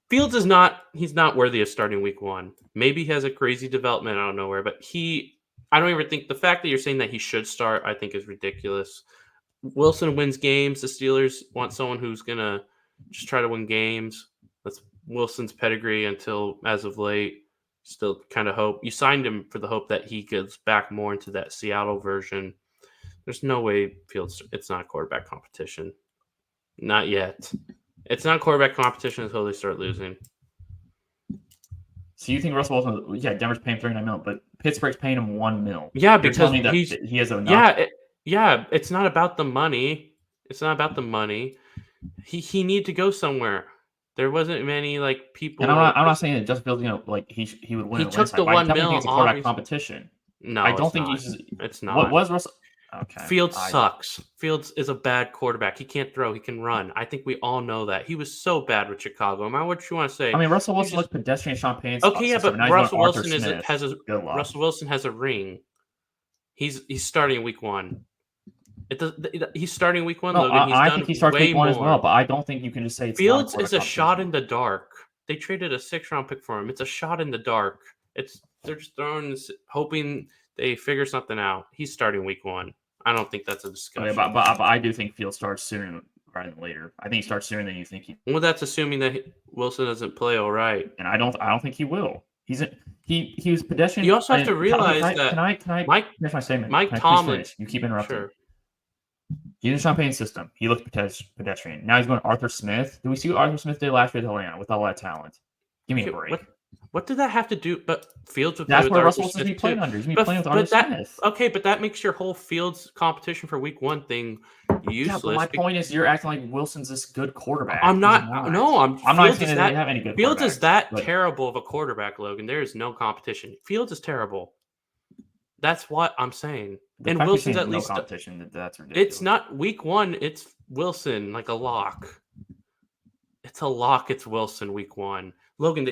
Fields he's not worthy of starting week 1. Maybe he has a crazy development out of nowhere, but I don't even think the fact that you're saying that he should start, I think is ridiculous. Wilson wins games. The Steelers want someone who's going to just try to win games. That's Wilson's pedigree until as of late. Still kind of hope. You signed him for the hope that he gets back more into that Seattle version. There's no way Fields, it's not quarterback competition. Not yet. It's not quarterback competition until they start losing. So you think Russell Wilson? Yeah, Denver's paying $39 million, but Pittsburgh's paying him $1 million. Yeah, because he has enough. Yeah, it's not about the money. It's not about the money. He needed to go somewhere. There wasn't many people. And I'm not saying that Justin Fields, he would win. He took the $1 million. It's a quarterback competition. No, I don't think it's not. What was Russell? Okay. Fields sucks. Fields is a bad quarterback. He can't throw. He can run. I think we all know that. He was so bad with Chicago. No matter what you want to say. I mean, Russell Wilson looks pedestrian. Sean Payne. Okay, yeah, but Russell Wilson Russell Wilson has a ring. He's starting week 1. He's starting week 1. No, Logan. I think he starts week 1 as well, but I don't think you can just say Fields is a shot in the dark. They traded a 6th-round pick for him. It's a shot in the dark. They're just hoping they figure something out. He's starting week 1. I don't think that's a discussion. Okay, but I do think Fields starts sooner rather than later. I think he starts sooner than you think he. Well, that's assuming that Wilson doesn't play all right, and I don't think he will. He was pedestrian. You also have to realize that. Can I finish my statement? Mike Tomlin. You keep interrupting. Sure. He's in Sean Payne's system. He looked pedestrian. Now he's going to Arthur Smith. Do we see what Arthur Smith did last year at Atlanta with all that talent? Give me a break. What did that have to do? But Fields would play with Arthur Russell Smith playing under. He's playing with Arthur Smith. Okay, but that makes your whole Fields competition for week 1 thing. useless. Yeah, but my point is, you're acting like Wilson's this good quarterback. I'm not. No, I'm not saying that they have any good. Fields is that terrible of a quarterback, Logan. There is no competition. Fields is terrible. That's what I'm saying. And Wilson's at least no competition. That's ridiculous. It's not week 1. It's Wilson, like a lock. It's a lock. It's Wilson week 1. Logan,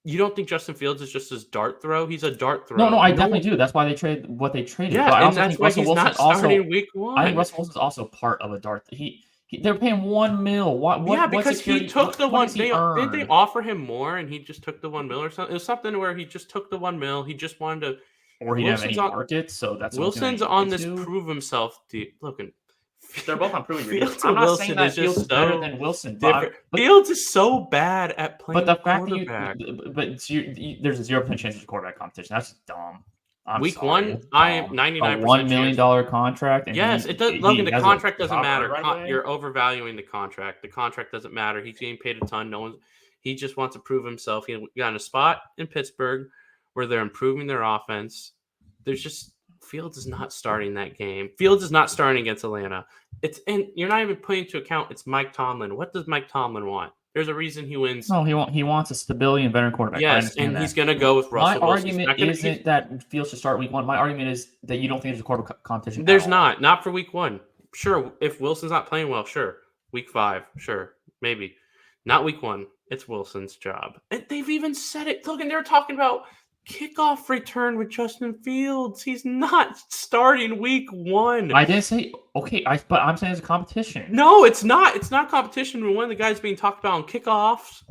you don't think Justin Fields is just his dart throw? He's a dart throw. No, I definitely do. That's why they traded what they traded. Yeah, but I and that's why he's not starting week 1. I think Russell Wilson's also part of a dart. They're paying $1 million. Yeah, because he took the one. Didn't they offer him more, and he just took the $1 million or something? It was something where he just took the $1 million. He just wanted to. Or he didn't have any market, so that's Wilson's on this prove himself. Logan, they're both on proving. Fields I'm not saying that Fields is better than Wilson. But Fields is so bad at playing. But the fact that there's a 0% chance of quarterback competition. That's dumb. Week 1, I am 99%. $1 million contract. Yes, it does. Logan, the contract doesn't matter. You're overvaluing the contract. The contract doesn't matter. He's getting paid a ton. He just wants to prove himself. He got in a spot in Pittsburgh where they're improving their offense. Fields is not starting that game. Fields is not starting against Atlanta. And you're not even putting into account it's Mike Tomlin. What does Mike Tomlin want? There's a reason he wins. No, he wants a stability and veteran quarterback. Yes, and he's going to go with Russell Wilson. My argument isn't that Fields should start week 1. My argument is that you don't think there's a quarterback competition. There's not for week 1. Sure, if Wilson's not playing well, sure. Week 5, sure, maybe. Not week 1. It's Wilson's job. And they've even said it. Look, and they're talking about kickoff return with Justin Fields. He's not starting week 1. I didn't say okay, but I'm saying it's a competition. No, it's not. It's not competition when one of the guys being talked about on kickoffs.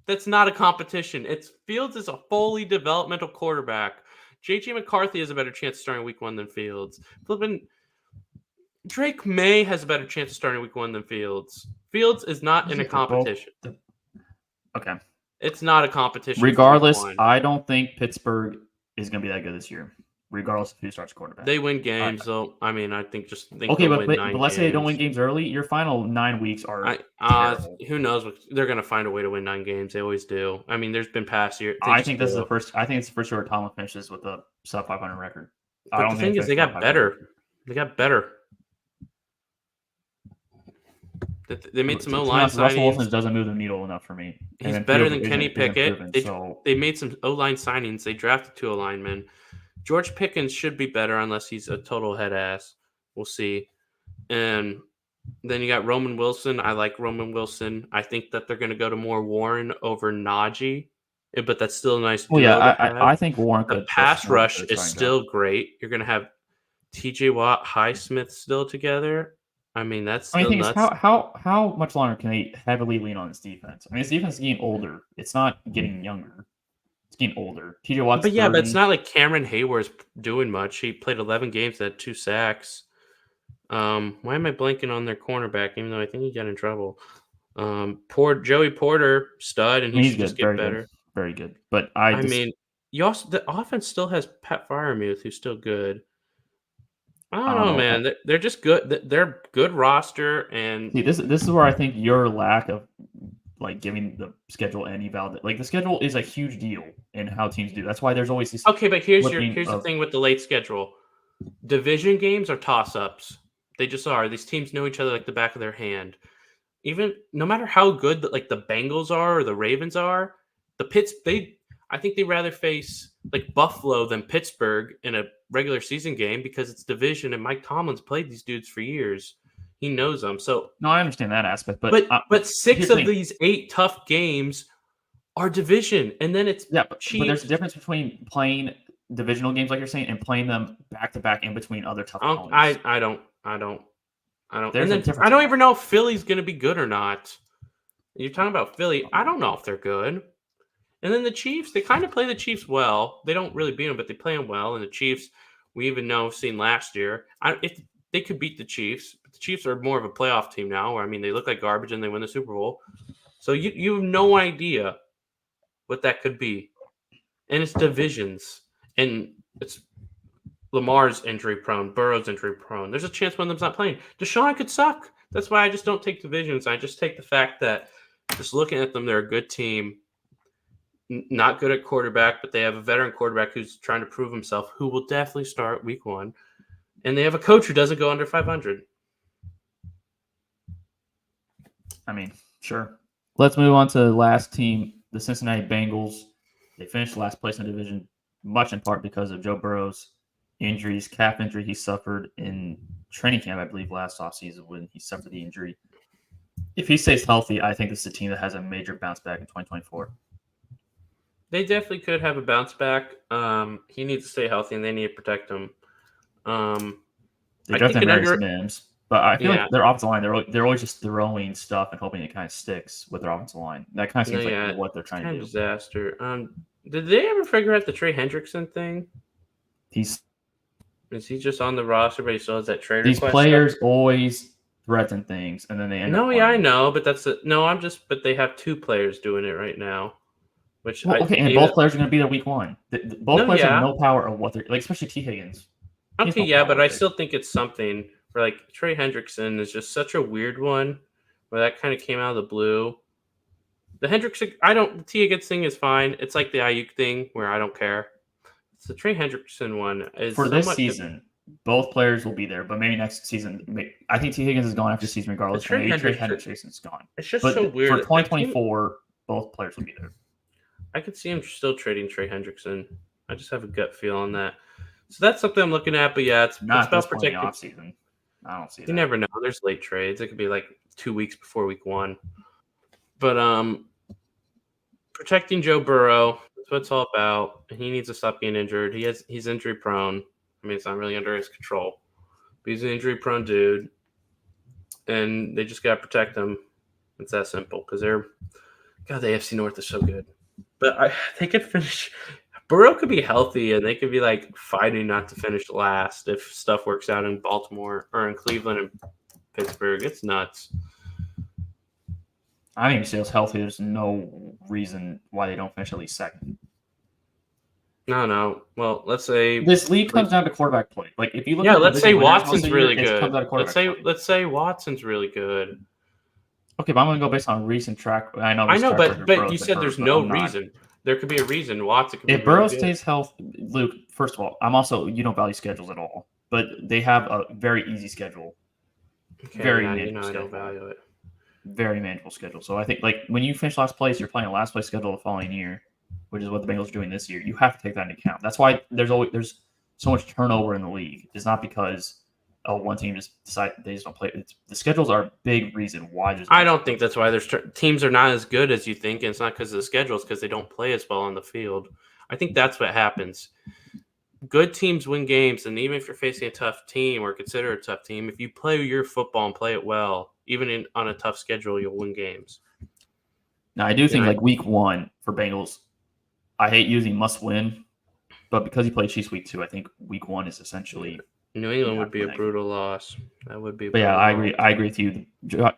That's not a competition. Fields is a fully developmental quarterback. JJ McCarthy has a better chance of starting week 1 than Fields. Drake May has a better chance of starting week 1 than Fields. Fields is not in a competition. Okay. It's not a competition. Regardless, I don't think Pittsburgh is going to be that good this year, regardless of who starts quarterback. They win games, though. I mean, I think okay, but let's say they don't win games early. Your final 9 weeks are terrible. Who knows? They're going to find a way to win 9 games. They always do. I mean, there's been past years. I think it's the first year where Tomlin finishes with a sub 500 record. But the thing is, they got better. They made some O-line signings. Russell Wilson doesn't move the needle enough for me. He's better than Kenny Pickett. They made some O-line signings. They drafted 2 O-linemen. George Pickens should be better unless he's a total head ass. We'll see. And then you got Roman Wilson. I like Roman Wilson. I think that they're going to go to more Warren over Najee, but that's still a nice. Well, yeah, I think Warren. The pass rush is still great. You're going to have T.J. Watt, Highsmith still together. I mean, that's still nuts. How much longer can they heavily lean on this defense? I mean, this defense is getting older. It's not getting younger. It's getting older. TJ Watt's But 30. But it's not like Cameron Hayward's doing much. He played 11 games, had 2 sacks. Why am I blanking on their cornerback, even though I think he got in trouble? Joey Porter, stud, and he should just get better. Very good. But mean, the offense still has Pat Freiermuth, who's still good. I don't know, man. They're just good. They're good roster, and see, this is where I think your lack of giving the schedule any valid. The schedule is a huge deal in how teams do. That's why there's always these. Okay, but here's the thing with the late schedule. Division games are toss-ups. They just are. These teams know each other like the back of their hand. Even no matter how good the Bengals are or the Ravens are, I think they'd rather face Buffalo than Pittsburgh in a regular season game because it's division, and Mike Tomlin's played these dudes for years. He knows them. So no, I understand that aspect, but 6 of these 8 tough games are division, and then it's but there's a difference between playing divisional games like you're saying and playing them back to back in between other tough opponents. I don't. There's a difference. I don't even know if Philly's going to be good or not. You're talking about Philly. I don't know if they're good. And then the Chiefs, they kind of play the Chiefs well. They don't really beat them, but they play them well. And the Chiefs, we even seen last year, if they could beat the Chiefs. But the Chiefs are more of a playoff team now. I mean, they look like garbage and they win the Super Bowl. So you have no idea what that could be. And it's divisions. And it's Lamar's injury prone, Burrow's injury prone. There's a chance one of them's not playing. Deshaun could suck. That's why I just don't take divisions. I just take the fact that just looking at them, they're a good team. Not good at quarterback, but they have a veteran quarterback who's trying to prove himself, who will definitely start week 1. And they have a coach who doesn't go under 500. I mean, sure. Let's move on to the last team, the Cincinnati Bengals. They finished last place in the division, much in part because of Joe Burrow's injuries, calf injury he suffered in training camp, I believe, last offseason when he suffered the injury. If he stays healthy, I think this is a team that has a major bounce back in 2024. They definitely could have a bounce back. He needs to stay healthy, and they need to protect him. They definitely have various names, but I feel like their offensive line, they're always just throwing stuff and hoping it kind of sticks with their offensive line. That kind of seems like what they're trying to do. Disaster. Did they ever figure out the Trey Hendrickson thing? Is he just on the roster, but he still has that trade request? These players always threaten things, and then they end up. No, yeah, I know, but but they have 2 players doing it right now. Which and both players are going to be there week 1. Both players have no power of what they're like, especially T. Higgins. Okay, yeah, but I still think it's something for like Trey Hendrickson is just such a weird one where that kind of came out of the blue. The Hendrickson, the T. Higgins thing is fine. It's like the Ayuk thing where I don't care. It's the Trey Hendrickson one is for this season. Both players will be there, but maybe next season. I think T. Higgins is gone after the season regardless. Trey Hendrickson's gone. It's just so weird. For 2024, both players will be there. I could see him still trading Trey Hendrickson. I just have a gut feel on that. So that's something I'm looking at, but yeah, it's about protecting off season. I don't see that. You never know. There's late trades. It could be like 2 weeks before week 1. But protecting Joe Burrow, that's what it's all about. He needs to stop getting injured. He's injury prone. I mean, it's not really under his control. But he's an injury prone dude. And they just gotta protect him. It's that simple. Because the AFC North is so good. But they could finish. Burrow could be healthy, and they could be like fighting not to finish last if stuff works out in Baltimore or in Cleveland and Pittsburgh. It's nuts. I think if Sale's healthy, there's no reason why they don't finish at least second. No. Well, let's say this league comes down to quarterback play. Like if you look, let's say Watson's really good. Let's say Watson's really good. Okay, but I'm going to go based on recent track. I know, but you said there's no reason. There could be a reason Watson. If Burrow stays healthy, Luke. First of all, you don't value schedules at all, but they have a very easy schedule. Okay, very manageable schedule. I don't value it. Very manageable schedule. So I think like when you finish last place, you're playing a last place schedule the following year, which is what the Bengals are doing this year. You have to take that into account. That's why there's so much turnover in the league. It's not because one team just decide they just don't play. The schedules are a big reason why there's. I don't think that's why there's teams are not as good as you think. And it's not because of the schedules, because they don't play as well on the field. I think that's what happens. Good teams win games, and even if you're facing a tough team or consider a tough team, if you play your football and play it well, even on a tough schedule, you'll win games. Now, I do think like week 1 for Bengals, I hate using must win, but because you play Chiefs week 2, I think week 1 is essentially. New England would be a brutal loss. That would be. But yeah, I agree. I agree with you.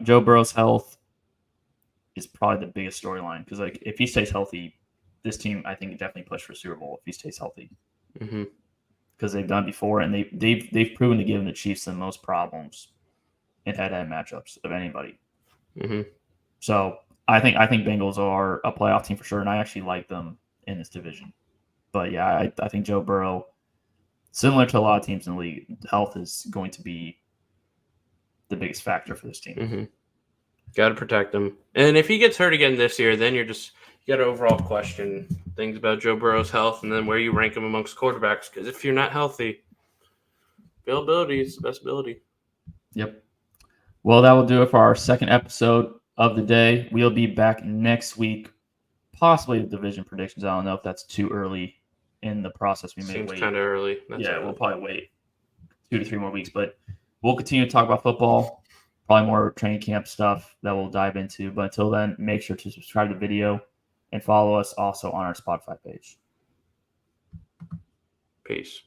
Joe Burrow's health is probably the biggest storyline because, like, if he stays healthy, this team I think definitely push for Super Bowl if he stays healthy. Because they've done it before, and they've proven to give the Chiefs the most problems in head-to-head matchups of anybody. So I think Bengals are a playoff team for sure, and I actually like them in this division. But yeah, I think Joe Burrow. Similar to a lot of teams in the league, health is going to be the biggest factor for this team. Got to protect him. And if he gets hurt again this year, then you got to overall question things about Joe Burrow's health and then where you rank him amongst quarterbacks. Because if you're not healthy, availability is the best ability. Yep. Well, that will do it for our second episode of the day. We'll be back next week, possibly with division predictions. I don't know if that's too early in the process. We may Seems wait. Kind of early. We'll probably wait 2 to 3 more weeks, but we'll continue to talk about football, probably more training camp stuff that we'll dive into. But until then, make sure to subscribe to the video and follow us also on our Spotify page. Peace.